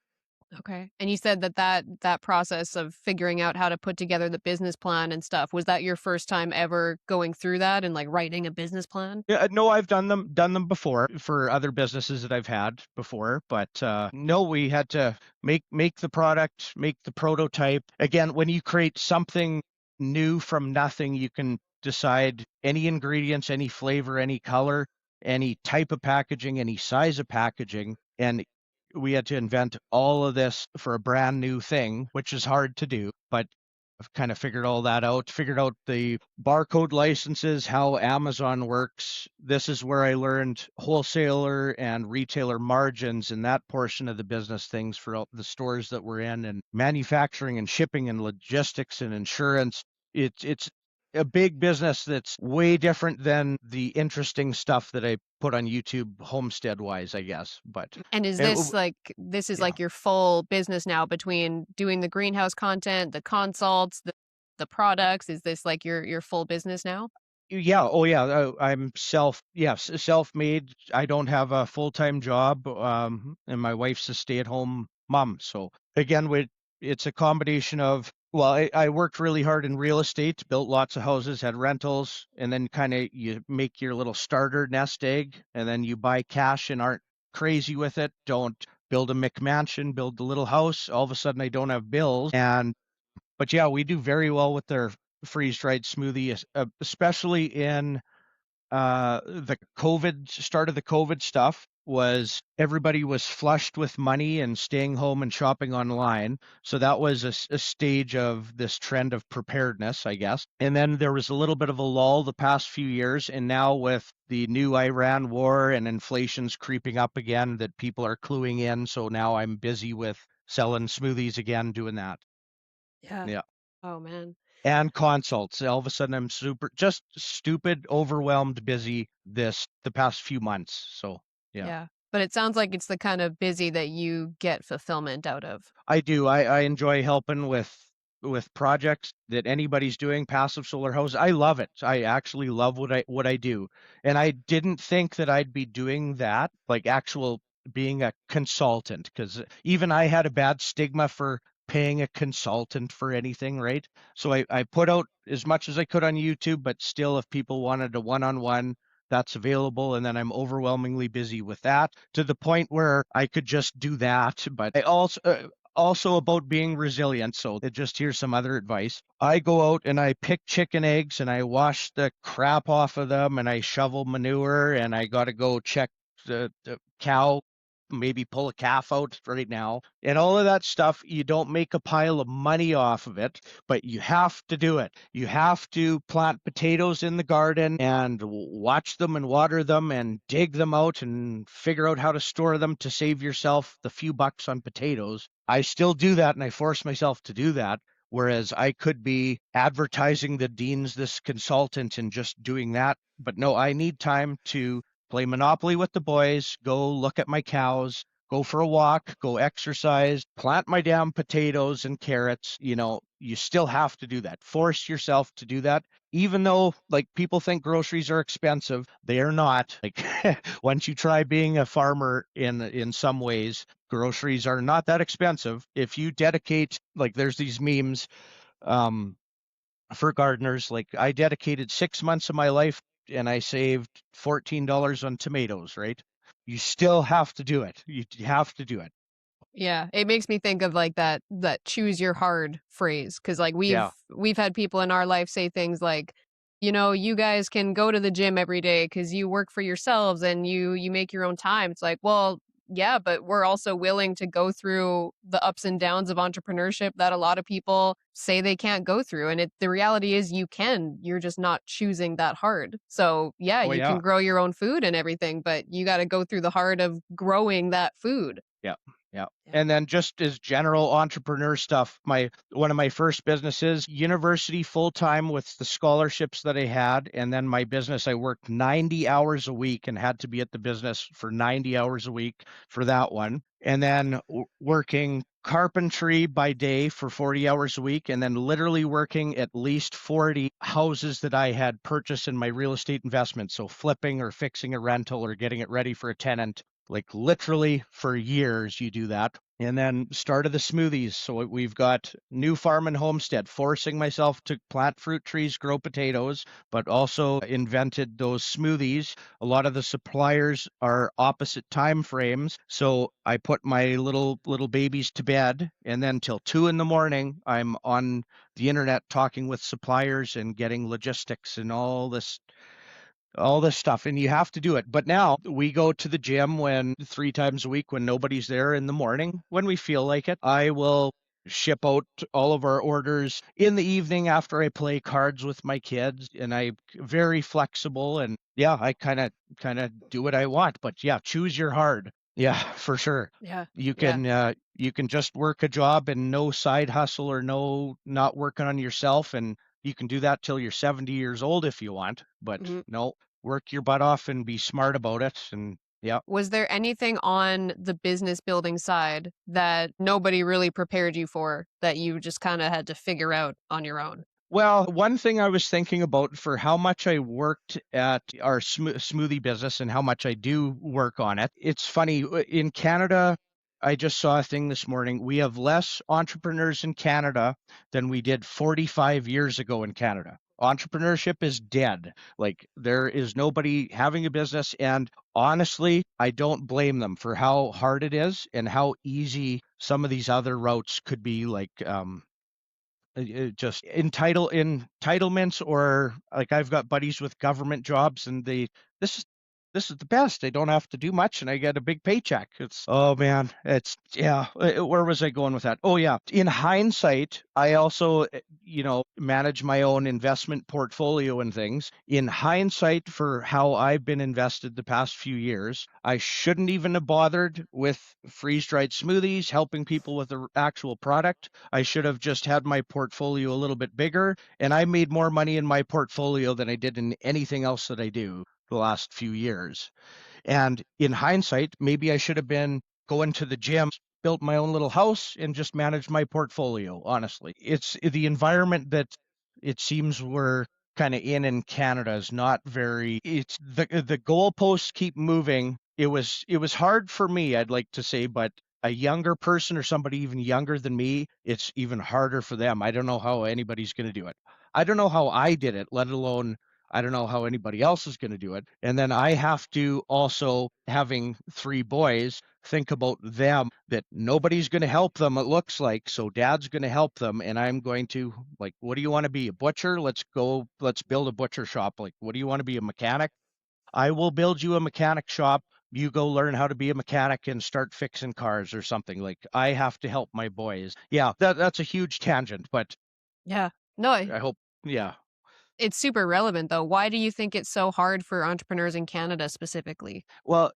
Okay. And you said that process of figuring out how to put together the business plan and stuff, was that your first time ever going through that and like writing a business plan? Yeah, no, I've done them before for other businesses that I've had before, but no, we had to make the product, make the prototype. Again, when you create something new from nothing, you can decide any ingredients, any flavor, any color, any type of packaging, any size of packaging, and we had to invent all of this for a brand new thing, which is hard to do, but I've kind of figured all that out, figured out the barcode licenses, how Amazon works. This is where I learned wholesaler and retailer margins in that portion of the business things for all the stores that we're in and manufacturing and shipping and logistics and insurance. It's a big business that's way different than the interesting stuff that I put on YouTube homestead wise, I guess. But And is it, this is yeah. like your full business now between doing the greenhouse content, the consults, the products? Is this like your full business now? Yeah, oh yeah, I'm self-made. I don't have a full-time job, and my wife's a stay-at-home mom. So again, it's a combination of, well, I worked really hard in real estate, built lots of houses, had rentals, and then kind of you make your little starter nest egg, and then you buy cash and aren't crazy with it. Don't build a McMansion, build the little house. All of a sudden, I don't have bills, and but yeah, we do very well with their freeze-dried smoothie, especially in the COVID start of the COVID stuff was everybody was flushed with money and staying home and shopping online. So that was a stage of this trend of preparedness, I guess. And then there was a little bit of a lull the past few years. And now with the new Iran war and inflation's creeping up again, that people are cluing in. So now I'm busy with selling smoothies again, doing that. Yeah. Yeah. Oh man. And consults. All of a sudden, I'm just stupid, overwhelmed, busy the past few months. So, yeah, Yeah. But it sounds like it's the kind of busy that you get fulfillment out of. I do. I enjoy helping with projects that anybody's doing, passive solar houses. I love it. I actually love what I do. And I didn't think that I'd be doing that, like actual being a consultant, because even I had a bad stigma for paying a consultant for anything, right? So I put out as much as I could on YouTube, but still if people wanted a one-on-one, that's available. And then I'm overwhelmingly busy with that to the point where I could just do that. But I also about being resilient. So just here's some other advice. I go out and I pick chicken eggs and I wash the crap off of them and I shovel manure and I got to go check the cow, maybe pull a calf out right now. And all of that stuff, you don't make a pile of money off of it, but you have to do it. You have to plant potatoes in the garden and watch them and water them and dig them out and figure out how to store them to save yourself the few bucks on potatoes. I still do that and I force myself to do that. Whereas I could be advertising the Dean's this consultant and just doing that. But no, I need time to play Monopoly with the boys, go look at my cows, go for a walk, go exercise, plant my damn potatoes and carrots. You still have to do that. Force yourself to do that. Even though like people think groceries are expensive, they are not. Like once you try being a farmer in some ways, groceries are not that expensive. If you dedicate, like there's these memes um for gardeners, like I dedicated 6 months of my life and I saved $14 on tomatoes, right? You still have to do it. You have to do it. Yeah, it makes me think of like that choose your hard phrase cuz like Yeah. we've had people in our life say things like, you guys can go to the gym every day cuz you work for yourselves and you make your own time. It's like, well, yeah, but we're also willing to go through the ups and downs of entrepreneurship that a lot of people say they can't go through, and the reality is you can. You're just not choosing that hard. So, yeah, Oh you can yeah. grow your own food and everything, but you got to go through the hard of growing that food. Yeah. Yeah. Yeah. And then just as general entrepreneur stuff, my one of my first businesses, university full time with the scholarships that I had, and then my business, I worked 90 hours a week and had to be at the business for 90 hours a week for that one. And then working carpentry by day for 40 hours a week, and then literally working at least 40 houses that I had purchased in my real estate investment. So flipping or fixing a rental or getting it ready for a tenant, like literally for years you do that. And then started the smoothies. So we've got new farm and homestead, forcing myself to plant fruit trees, grow potatoes, but also invented those smoothies. A lot of the suppliers are opposite time frames. So I put my little babies to bed, and then till 2 in the morning, I'm on the internet talking with suppliers and getting logistics and all this stuff, and you have to do it. But now we go to the gym when 3 times a week when nobody's there in the morning when we feel like it. I will ship out all of our orders in the evening after I play cards with my kids, and I very flexible. And yeah, I kind of do what I want. But yeah, choose your hard. Yeah, for sure. Yeah. You Yeah. can you can just work a job and no side hustle or no not working on yourself, and You can do that till you're 70 years old if you want, but Mhm. no, work your butt off and be smart about it. And yeah. Was there anything on the business building side that nobody really prepared you for that you just kind of had to figure out on your own? Well, one thing I was thinking about for how much I worked at our smoothie business and how much I do work on it. It's funny, in Canada, I just saw a thing this morning. We have less entrepreneurs in Canada than we did 45 years ago in Canada. Entrepreneurship is dead. Like, there is nobody having a business. And honestly, I don't blame them for how hard it is and how easy some of these other routes could be, like, just entitlements, or like I've got buddies with government jobs and this is this is the best. I don't have to do much and I get a big paycheck. It's, oh man, it's, yeah. Where was I going with that? Oh yeah. In hindsight, I also, manage my own investment portfolio and things. In hindsight, for how I've been invested the past few years, I shouldn't even have bothered with freeze-dried smoothies, helping people with the actual product. I should have just had my portfolio a little bit bigger, and I made more money in my portfolio than I did in anything else that I do the last few years. And in hindsight, maybe I should have been going to the gym, built my own little house, and just managed my portfolio, honestly. It's the environment that it seems we're kind of in Canada is not very, it's the goalposts keep moving. It was hard for me, I'd like to say, but a younger person or somebody even younger than me, it's even harder for them. I don't know how anybody's going to do it. I don't know how I did it, let alone I don't know how anybody else is going to do it. And then I have to also, having three boys, think about them, that nobody's going to help them, it looks like. So dad's going to help them. And I'm going to, like, what do you want to be? A butcher? Let's build a butcher shop. Like, what do you want to be? A mechanic? I will build you a mechanic shop. You go learn how to be a mechanic and start fixing cars or something. Like, I have to help my boys. Yeah, that's a huge tangent, but Yeah. No, I hope, yeah. it's super relevant though. Why do you think it's so hard for entrepreneurs in Canada specifically? Well,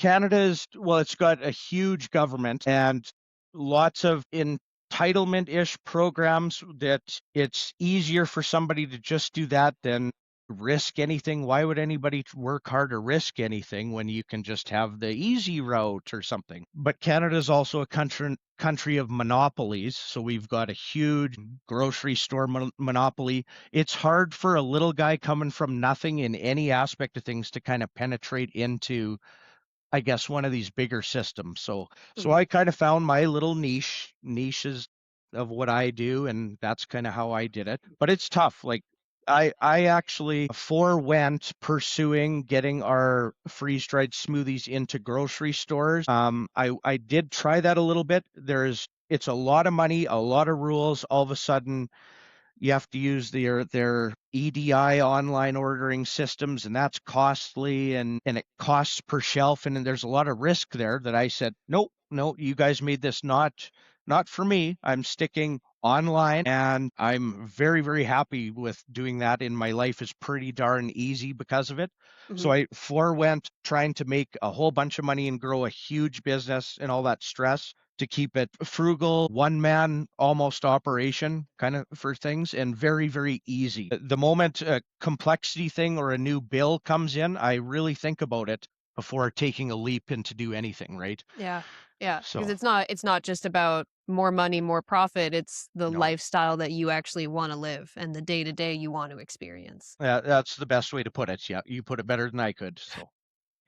it's got a huge government and lots of entitlement-ish programs that it's easier for somebody to just do that than risk anything. Why would anybody work hard or risk anything when you can just have the easy route or something? But Canada is also a country of monopolies, so we've got a huge grocery store monopoly. It's hard for a little guy coming from nothing in any aspect of things to kind of penetrate into, I guess, one of these bigger systems. So Mhm. I kind of found my little niches of what I do, and that's kind of how I did it. But it's tough. Like, I actually forewent pursuing getting our freeze-dried smoothies into grocery stores. I did try that a little bit. It's a lot of money, a lot of rules. All of a sudden, you have to use their EDI online ordering systems, and that's costly, and it costs per shelf, and then there's a lot of risk there that I said, nope, no, you guys made this not for me. I'm sticking online, and I'm very, very happy with doing that, and my life is pretty darn easy because of it. Mhm. So I forewent trying to make a whole bunch of money and grow a huge business and all that stress to keep it frugal, one man almost operation kind of for things, and very, very easy. The moment a complexity thing or a new bill comes in, I really think about it before taking a leap into do anything, right? Yeah. Yeah, because So, it's not just about more money, more profit, it's the no, lifestyle that you actually wanna live and the day to day you want to experience. that's the best way to put it. Yeah, you put it better than I could. So,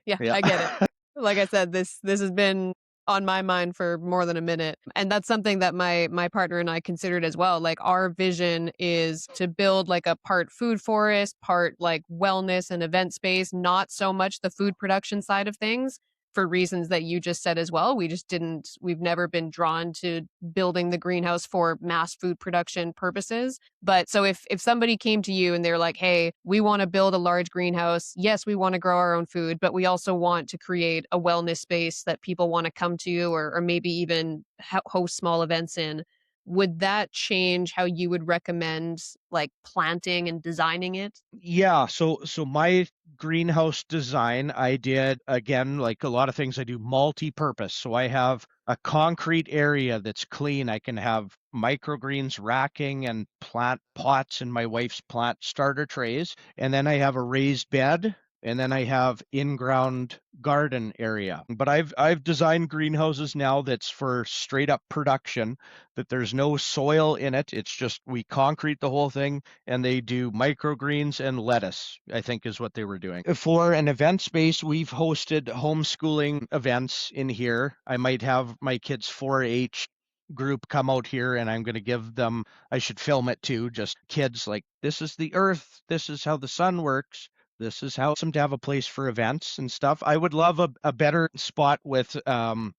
Yeah, yeah. I get it. Like I said, this has been on my mind for more than a minute, and that's something that my partner and I considered as well. Like, our vision is to build, like, a part food forest, part, like, wellness and event space, not so much the food production side of things for reasons that you just said as well. We've never been drawn to building the greenhouse for mass food production purposes. But so if somebody came to you and they're like, "Hey, we want to build a large greenhouse. Yes, we want to grow our own food, but we also want to create a wellness space that people want to come to, or maybe even host small events in." Would that change how you would recommend, like, planting and designing it? Yeah, so my greenhouse design, I did, again, like a lot of things I do, multi-purpose. So I have a concrete area that's clean. I can have microgreens racking and plant pots in my wife's plant starter trays. And then I have a raised bed, and then I have in-ground garden area. But I've designed greenhouses now that's for straight up production, that there's no soil in it. It's just we concrete the whole thing, and they do microgreens and lettuce, I think is what they were doing. For an event space, we've hosted homeschooling events in here. I might have my kids' 4-H group come out here, and I'm going to give them, I should film it too, just kids like, this is the earth, this is how the sun works. This is how some to have a place for events and stuff. I would love a better spot with a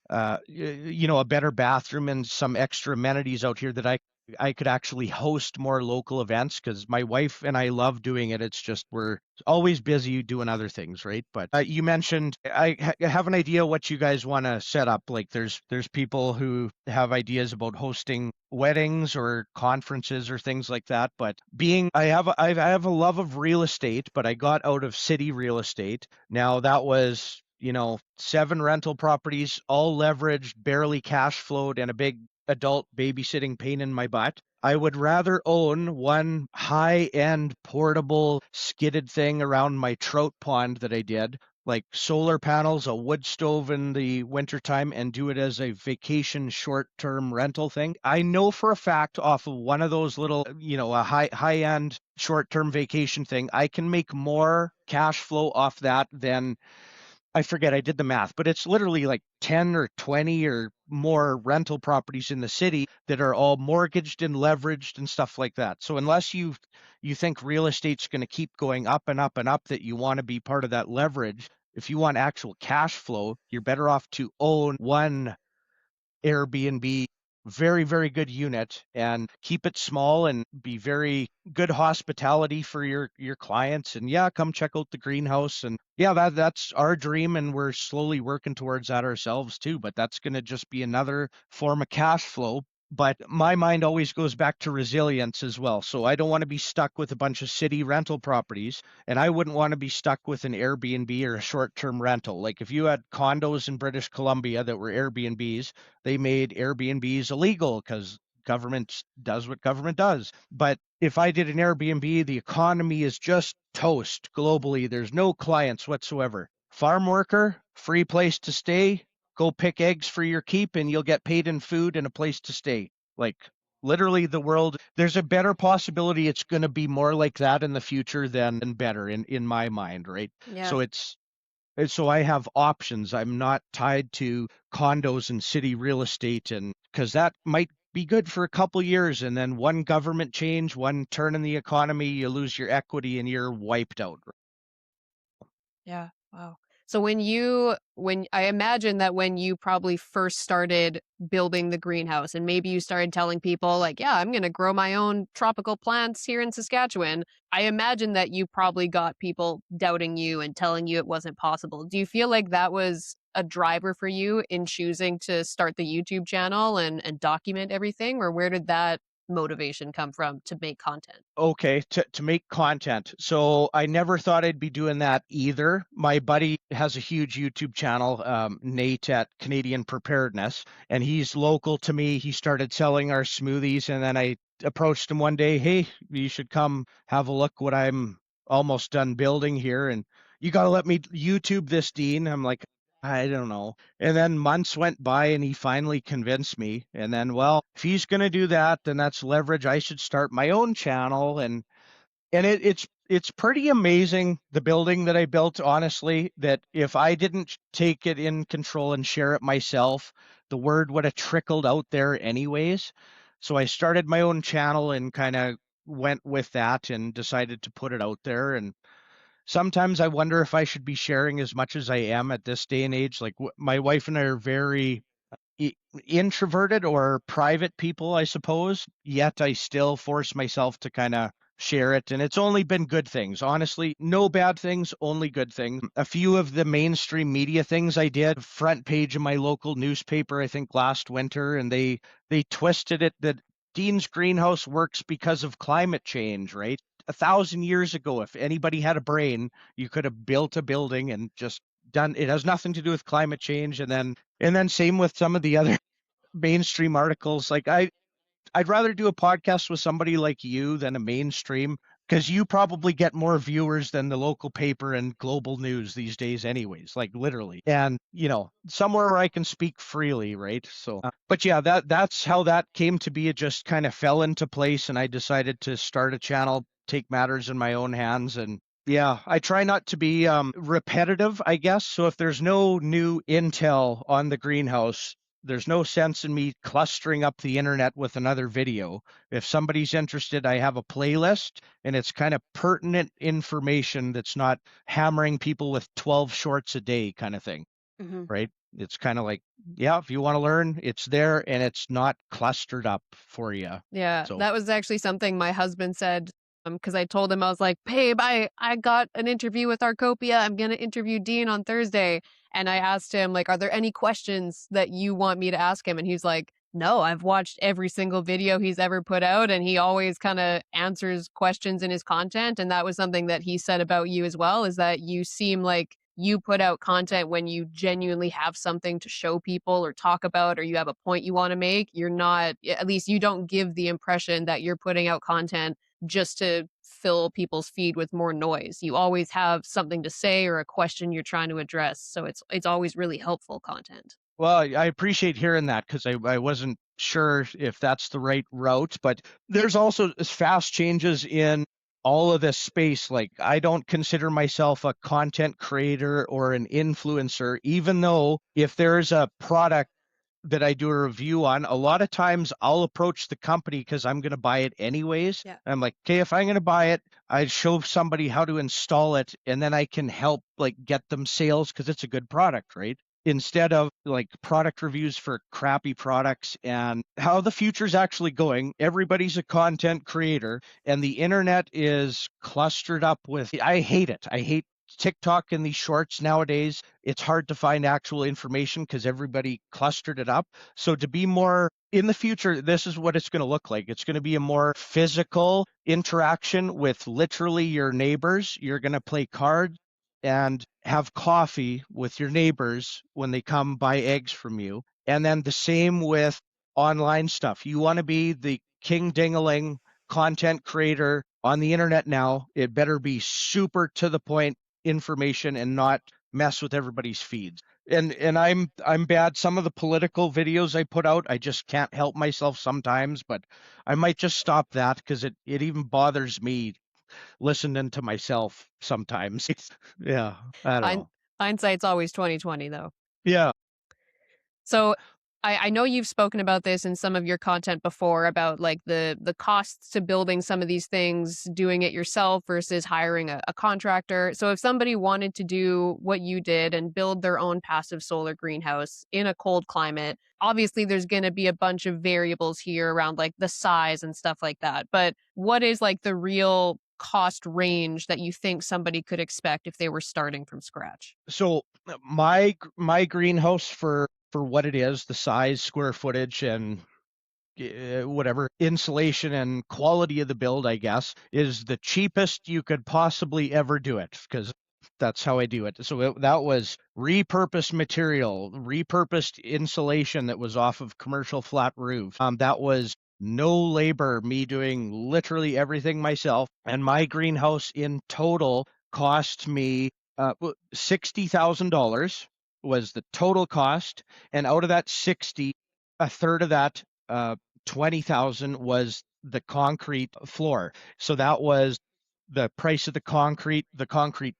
better bathroom and some extra amenities out here that I could actually host more local events, because my wife and I love doing it. It's just we're always busy doing other things, right? But you mentioned have an idea what you guys want to set up. Like there's people who have ideas about hosting weddings or conferences or things like that. But I have a love of real estate, but I got out of city real estate. Now that was 7 rental properties, all leveraged, barely cash flowed, and a big adult babysitting pain in my butt. I would rather own one high-end portable skidded thing around my trout pond that I did, like solar panels, a wood stove in the wintertime, and do it as a vacation short-term rental thing. I know for a fact off of one of those little, a high-end short-term vacation thing, I can make more cash flow off that than, I forget, I did the math, but it's literally like 10 or 20 or more rental properties in the city that are all mortgaged and leveraged and stuff like that. So unless you think real estate's going to keep going up and up and up, that you want to be part of that leverage, if you want actual cash flow, you're better off to own one Airbnb, very, very good unit, and keep it small and be very good hospitality for your clients. And yeah, come check out the greenhouse. And yeah, that's our dream, and we're slowly working towards that ourselves too. But that's going to just be another form of cash flow. But my mind always goes back to resilience as well. So I don't want to be stuck with a bunch of city rental properties, and I wouldn't want to be stuck with an Airbnb or a short-term rental. Like if you had condos in British Columbia that were Airbnbs, they made Airbnbs illegal because government does what government does. But if I did an Airbnb, the economy is just toast globally. There's no clients whatsoever. Farm worker, free place to stay, go pick eggs for your keep, and you'll get paid in food and a place to stay. Like literally the world, there's a better possibility it's going to be more like that in the future than better in my mind, right? Yeah. So so I have options. I'm not tied to condos and city real estate, and because that might be good for a couple years, and then one government change, one turn in the economy, you lose your equity and you're wiped out. Yeah. Wow. So when I imagine that when you probably first started building the greenhouse and maybe you started telling people like, yeah, I'm going to grow my own tropical plants here in Saskatchewan, I imagine that you probably got people doubting you and telling you it wasn't possible. Do you feel like that was a driver for you in choosing to start the YouTube channel and document everything, or where did that motivation come from to make content? Okay, to make content. So I never thought I'd be doing that either. My buddy has a huge YouTube channel, Nate at Canadian Preparedness, and he's local to me. He started selling our smoothies, and then I approached him one day, hey, you should come have a look what I'm almost done building here, and you got to let me YouTube this, Dean. I'm like, I don't know. And then months went by and he finally convinced me. And then, well, if he's going to do that, then that's leverage. I should start my own channel. And it's pretty amazing, the building that I built, honestly, that if I didn't take it in control and share it myself, the word would have trickled out there anyways. So I started my own channel and kind of went with that and decided to put it out there. And sometimes I wonder if I should be sharing as much as I am at this day and age. Like my wife and I are very i- introverted or private people, I suppose, yet I still force myself to kind of share it. And it's only been good things. Honestly, no bad things, only good things. A few of the mainstream media things I did, front page of my local newspaper, I think last winter, and they twisted it that Dean's greenhouse works because of climate change, right? 1,000 years ago, if anybody had a brain, you could have built a building and just done it. Has nothing to do with climate change. And then And then same with some of the other mainstream articles. Like I'd rather do a podcast with somebody like you than a mainstream, because you probably get more viewers than the local paper and global news these days anyways, like literally. And, somewhere where I can speak freely, right? So, but yeah, that's how that came to be. It just kind of fell into place and I decided to start a channel, take matters in my own hands. And yeah, I try not to be repetitive, I guess. So if there's no new intel on the greenhouse, there's no sense in me clustering up the internet with another video. If somebody's interested, I have a playlist and it's kind of pertinent information that's not hammering people with 12 shorts a day kind of thing, Mhm. right? It's kind of like, yeah, if you want to learn, it's there and it's not clustered up for you. Yeah, So, that was actually something my husband said, because I told him, I was like, "Babe, I got an interview with Arcopia. I'm gonna interview Dean on Thursday." And I asked him, like, "Are there any questions that you want me to ask him?" And he's like, "No, I've watched every single video he's ever put out, and he always kind of answers questions in his content." And that was something that he said about you as well, is that you seem like you put out content when you genuinely have something to show people or talk about, or you have a point you want to make. You're not, at least you don't give the impression that you're putting out content just to fill people's feed with more noise. You always have something to say or a question you're trying to address. So it's always really helpful content. well, I appreciate hearing that because I wasn't sure if that's the right route, but there's also fast changes in all of this space. Like, I don't consider myself a content creator or an influencer, even though if there's a product that I do a review on, a lot of times I'll approach the company because I'm going to buy it anyways. Yeah. I'm like, okay, if I'm going to buy it, I'd show somebody how to install it and then I can help like get them sales because it's a good product, right? Instead of like product reviews for crappy products. And how the future's actually going, everybody's a content creator and the internet is clustered up with, I hate it. I hate TikTok and these shorts nowadays. It's hard to find actual information because everybody clustered it up. So to be more in the future, this is what it's going to look like. It's going to be a more physical interaction with literally your neighbors. You're going to play cards and have coffee with your neighbors when they come buy eggs from you. And then the same with online stuff. You want to be the king dingaling content creator on the internet now. It better be super to the point information and not mess with everybody's feeds. And I'm bad. Some of the political videos I put out, I just can't help myself sometimes, but I might just stop that because it even bothers me listening to myself sometimes. Yeah, I don't Hind- know. Hindsight's always 2020 though. Yeah. So I know you've spoken about this in some of your content before about like the costs to building some of these things, doing it yourself versus hiring a contractor. So if somebody wanted to do what you did and build their own passive solar greenhouse in a cold climate, obviously there's going to be a bunch of variables here around like the size and stuff like that. But what is like the real cost range that you think somebody could expect if they were starting from scratch? So my greenhouse for what it is, the size, square footage, and whatever insulation and quality of the build, I guess, is the cheapest you could possibly ever do it because that's how I do it. So that was repurposed material, repurposed insulation that was off of commercial flat roofs. That was no labor, me doing literally everything myself. And my greenhouse in total cost me $60,000 was the total cost. And out of that 60, a third of that, 20,000 was the concrete floor. So that was the price of the concrete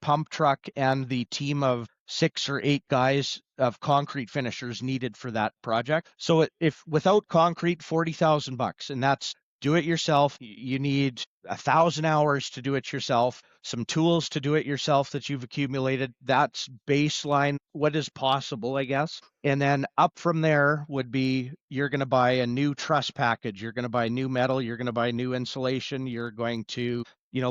pump truck, and the team of 6 or 8 guys of concrete finishers needed for that project. So if without concrete, 40,000 bucks, and that's do it yourself. You need 1,000 hours to do it yourself, some tools to do it yourself that you've accumulated. That's baseline, what is possible, I guess. And then up from there would be you're going to buy a new truss package. You're going to buy new metal. You're going to buy new insulation. You're going to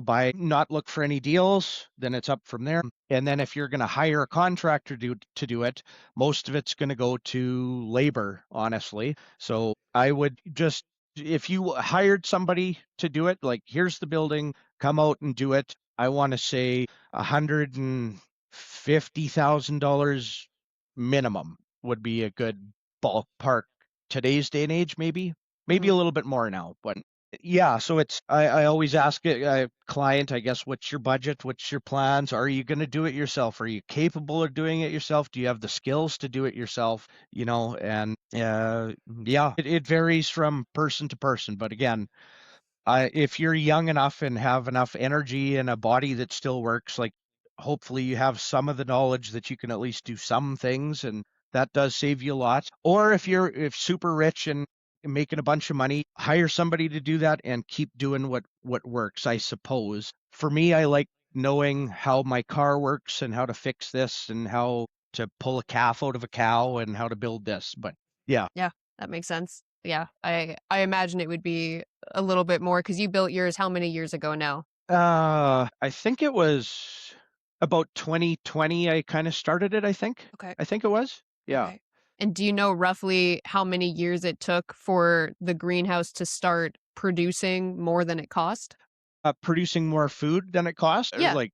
buy, not look for any deals, then it's up from there. And then if you're going to hire a contractor to do it, most of it's going to go to labor, honestly. So I would just, if you hired somebody to do it, like here's the building, come out and do it. I want to say $150,000 minimum. would be a good ballpark today's day and age, maybe Mhm. a little bit more now, but yeah. So I always ask a client, I guess, what's your budget? What's your plans? Are you going to do it yourself? Are you capable of doing it yourself? Do you have the skills to do it yourself? And yeah, it varies from person to person. But again, if you're young enough and have enough energy and a body that still works, like hopefully you have some of the knowledge that you can at least do some things, and that does save you a lot. Or if super rich and making a bunch of money, hire somebody to do that and keep doing what works, I suppose. For me, I like knowing how my car works and how to fix this and how to pull a calf out of a cow and how to build this. But yeah. Yeah, that makes sense. Yeah, I imagine it would be a little bit more because you built yours how many years ago now? I think it was about 2020 I kind of started it, I think. Okay. I think it was. Yeah. Okay. And do you know roughly how many years it took for the greenhouse to start producing more than it cost? Producing more food than it costs, or Yeah, like,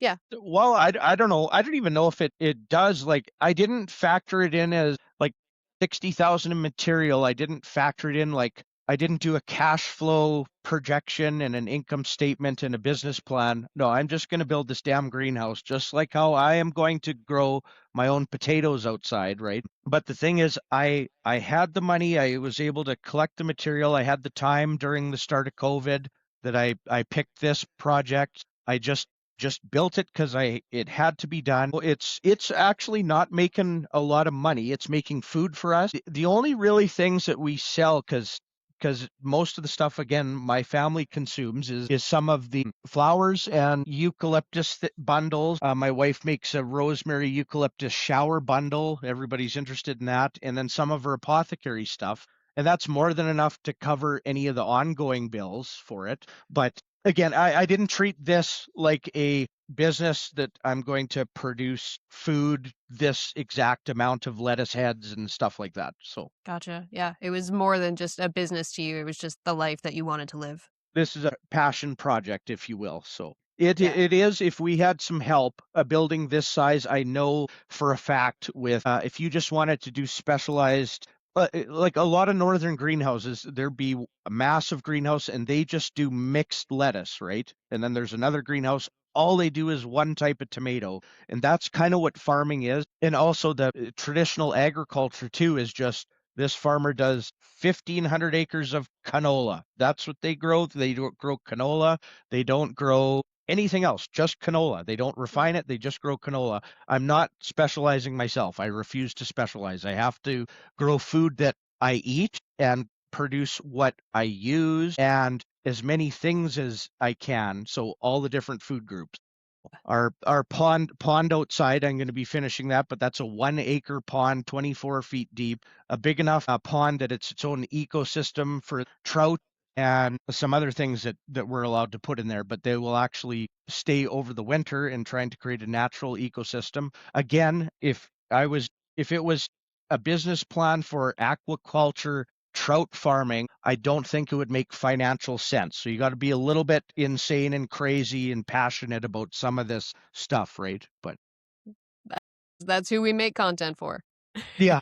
yeah. well, I don't know. I don't even know if it does. Like, I didn't factor it in as like 60,000 in material. I didn't factor it in, like, I didn't do a cash flow projection and an income statement and a business plan. No, I'm just going to build this damn greenhouse, just like how I am going to grow my own potatoes outside, right? But the thing is, I had the money. I was able to collect the material. I had the time during the start of COVID that I picked this project. I just built it because I it had to be done. Well, it's actually not making a lot of money. It's making food for us. The only really things that we sell, because most of the stuff, again, my family consumes, is some of the flowers and eucalyptus bundles. My wife makes a rosemary eucalyptus shower bundle. Everybody's interested in that. And then some of her apothecary stuff. And that's more than enough to cover any of the ongoing bills for it. But again, I didn't treat this like a business that I'm going to produce food, this exact amount of lettuce heads and stuff like that. So Gotcha. Yeah, it was more than just a business to you. It was just the life that you wanted to live. this is a passion project, if you will. So Yeah. it is. If we had some help, a building this size, I know for a fact, with if you just wanted to do specialized, like a lot of northern greenhouses, there'd be a massive greenhouse and they just do mixed lettuce, right? And then there's another greenhouse. All they do is one type of tomato. And that's kind of what farming is. And also the traditional agriculture too is just this farmer does 1,500 acres of canola. That's what they grow. They don't grow canola. They don't grow anything else, just canola. They don't Mhm. refine it. They just grow canola. I'm not specializing myself. I refuse to specialize. I have to grow food that I eat and produce what I use and as many things as I can. So all the different food groups. Our pond outside, I'm going to be finishing that, but that's a 1 acre pond, 24 feet deep, a big enough pond that it's its own ecosystem for trout and some other things that we're allowed to put in there, but they will actually stay over the winter and trying to create a natural ecosystem. Again, if it was a business plan for aquaculture trout farming, I don't think it would make financial sense. So you got to be a little bit insane and crazy and passionate about some of this stuff, right? But That's who we make content for. yeah,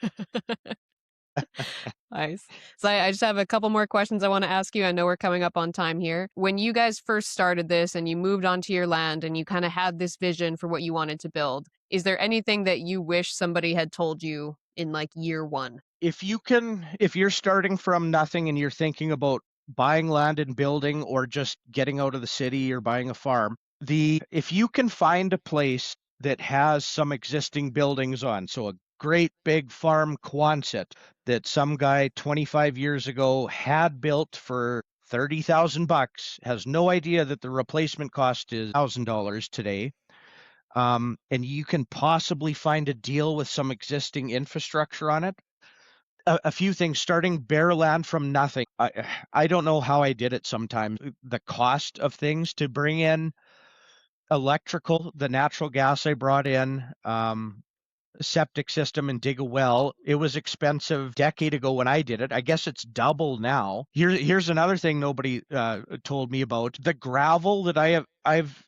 Nice. So I just have a couple more questions I want to ask you. I know we're coming up on time here. When you guys first started this and you moved onto your land and you kind of had this vision for what you wanted to build, is there anything that you wish somebody had told you in like year one? if you're starting from nothing and you're thinking about buying land and building or just getting out of the city or buying a farm, if you can find a place that has some existing buildings on, so a great big farm Quonset that some guy 25 years ago had built for $30,000, has no idea that the replacement cost is $1,000 today. And you can possibly find a deal with some existing infrastructure on it. A few things, starting bare land from nothing. I don't know how I did it sometimes. The cost of things to bring in electrical, the natural gas I brought in, septic system and dig a well. It was expensive a decade ago when I did it. I guess it's double now. Here's another thing nobody told me about. The gravel that I've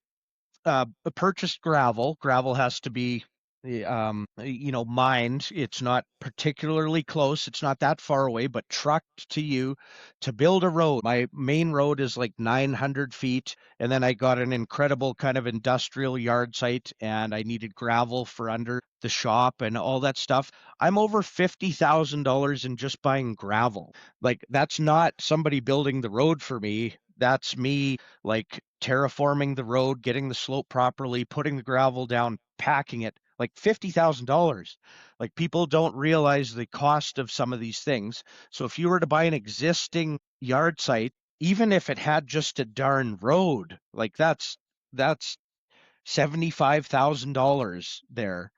purchased gravel. Gravel has to be mined. It's not particularly close. It's not that far away, but trucked to you to build a road. My main road is like 900 feet. And then I got an incredible kind of industrial yard site and I needed gravel for under the shop and all that stuff. I'm over $50,000 in just buying gravel. Like that's not somebody building the road for me. That's me like terraforming the road, getting the slope properly, putting the gravel down, packing it, like $50,000. Like people don't realize the cost of some of these things. So if you were to buy an existing yard site, even if it had just a darn road, like that's $75,000 there,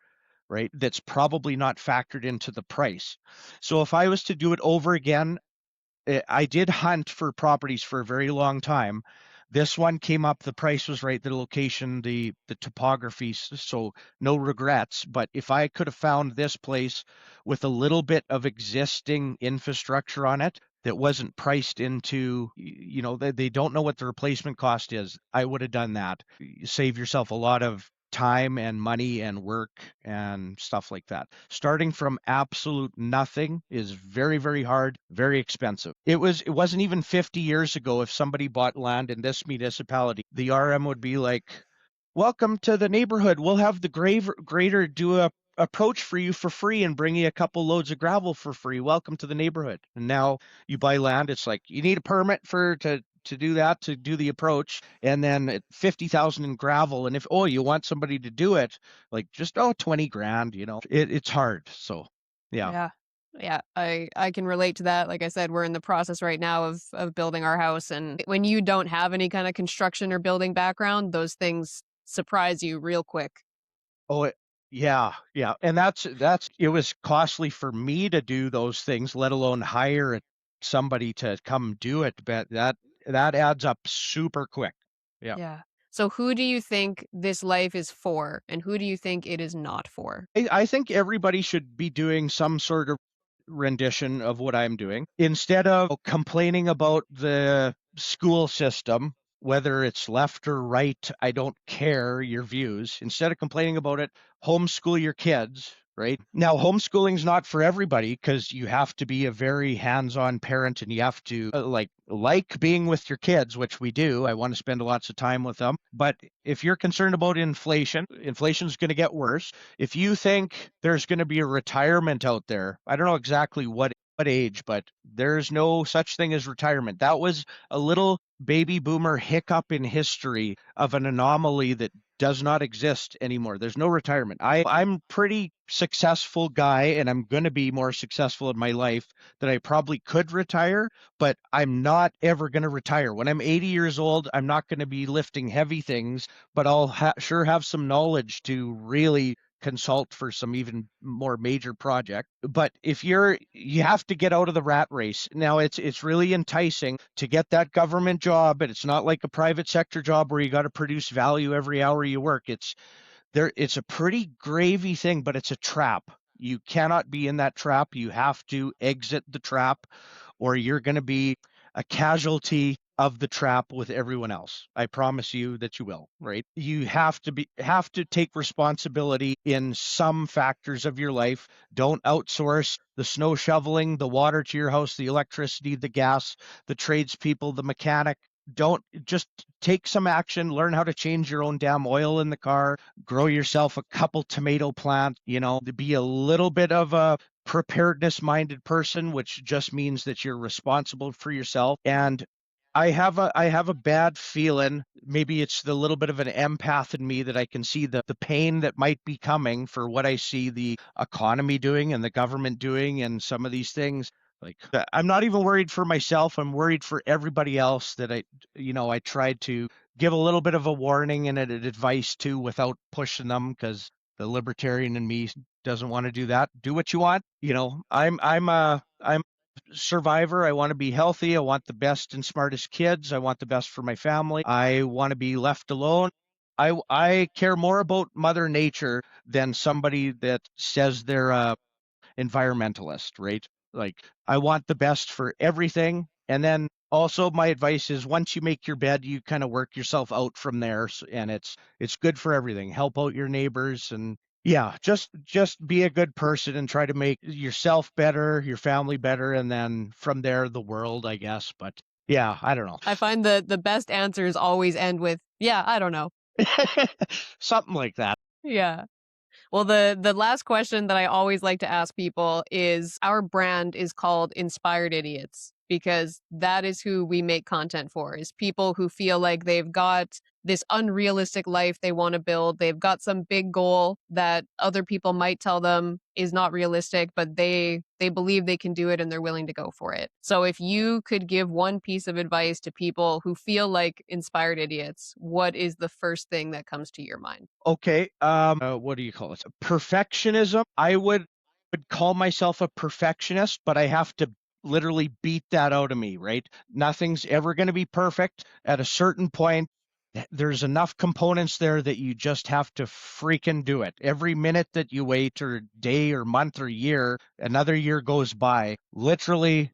right? That's probably not factored into the price. So if I was to do it over again, I did hunt for properties for a very long time. This one came up, the price was right, the location, the topography, so no regrets. But if I could have found this place with a little bit of existing infrastructure on it that wasn't priced into, they don't know what the replacement cost is, I would have done that. You save yourself a lot of time and money and work and stuff like that. Starting from absolute nothing is very, very hard, very expensive. It wasn't even 50 years ago if somebody bought land in this municipality, the RM would be like, welcome to the neighborhood. We'll have the grader do a approach for you for free and bring you a couple loads of gravel for free. Welcome to the neighborhood. And now you buy land, it's like you need a permit to do that, to do the approach, and then 50,000 in gravel. And if you want somebody to do it, like just 20 grand, it's hard. So yeah. Yeah. Yeah, I can relate to that. Like I said, we're in the process right now of building our house, and when you don't have any kind of construction or building background, those things surprise you real quick. Yeah, yeah. And that's it was costly for me to do those things, let alone hire somebody to come do it. But that adds up super quick. Yeah. Yeah. So who do you think this life is for, and who do you think it is not for? I think everybody should be doing some sort of rendition of what I'm doing. Instead of complaining about the school system, whether it's left or right, I don't care your views. Instead of complaining about it, homeschool your kids. Right now, homeschooling is not for everybody because you have to be a very hands-on parent and you have to like being with your kids, which we do. I want to spend lots of time with them. But if you're concerned about inflation is going to get worse. If you think there's going to be a retirement out there, I don't know exactly what age, but there's no such thing as retirement. That was a little baby boomer hiccup in history of an anomaly that does not exist anymore. There's no retirement. I'm pretty successful guy and I'm going to be more successful in my life that I probably could retire, but I'm not ever going to retire. When I'm 80 years old, I'm not going to be lifting heavy things, but I'll sure have some knowledge to really consult for some even more major project. But if you have to get out of the rat race. Now it's really enticing to get that government job, but it's not like a private sector job where you got to produce value every hour you work. It's a pretty gravy thing, but it's a trap. You cannot be in that trap. You have to exit the trap or you're going to be a casualty of the trap with everyone else. I promise you that you will, right? You have to take responsibility in some factors of your life. Don't outsource the snow shoveling, the water to your house, the electricity, the gas, the tradespeople, the mechanic. Don't just take some action, learn how to change your own damn oil in the car, grow yourself a couple tomato plants, to be a little bit of a preparedness minded person, which just means that you're responsible for yourself. And I have a bad feeling. Maybe it's the little bit of an empath in me that I can see the pain that might be coming for what I see the economy doing and the government doing and some of these things. Like I'm not even worried for myself. I'm worried for everybody else that I tried to give a little bit of a warning and an advice to without pushing them because the libertarian in me doesn't want to do that. Do what you want. I'm survivor. I want to be healthy. I want the best and smartest kids. I want the best for my family. I want to be left alone. I care more about Mother Nature than somebody that says they're a environmentalist, right? Like I want the best for everything. And then also my advice is once you make your bed, you kind of work yourself out from there and it's good for everything. Help out your neighbors and Yeah, just be a good person and try to make yourself better, your family better, and then from there the world, I guess. But yeah, I don't know. I find the best answers always end with, yeah, I don't know. Something like that. Yeah. Well, the last question that I always like to ask people is our brand is called Inspired Idiots because that is who we make content for, is people who feel like they've got this unrealistic life they want to build. They've got some big goal that other people might tell them is not realistic, but they believe they can do it and they're willing to go for it. So if you could give one piece of advice to people who feel like inspired idiots, what is the first thing that comes to your mind? Okay, what do you call it? Perfectionism. I would call myself a perfectionist, but I have to literally beat that out of me, right? Nothing's ever going to be perfect. At a certain point, there's enough components there that you just have to freaking do it. Every minute that you wait, or day, or month, or year, another year goes by. Literally,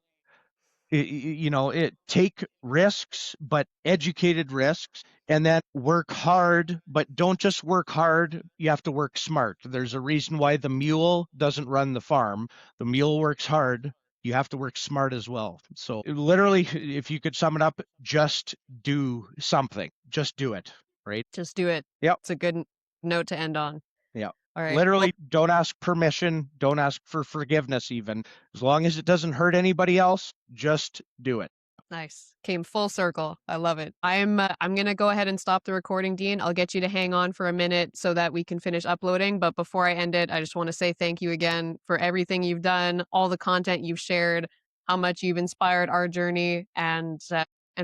it take risks, but educated risks, and then work hard, but don't just work hard, you have to work smart. There's a reason why the mule doesn't run the farm. The mule works hard, you have to work smart as well. So literally, if you could sum it up, just do something, just do it, right? Just do it. Yep. It's a good note to end on. Yeah. All right. Well, Literally, don't ask permission, don't ask for forgiveness even. As long as it doesn't hurt anybody else, just do it. nice. Came full circle. I love it. I'm going to go ahead and stop the recording, Dean. I'll get you to hang on for a minute so that we can finish uploading, but before I end it, I just want to say thank you again for everything you've done, all the content you've shared, how much you've inspired our journey and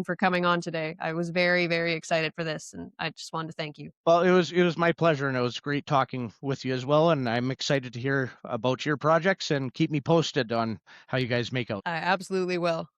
for coming on today. I was very, very excited for this and I just wanted to thank you. Well, it was my pleasure, and it was great talking with you as well. And I'm excited to hear about your projects, and keep me posted on how you guys make out. I absolutely will.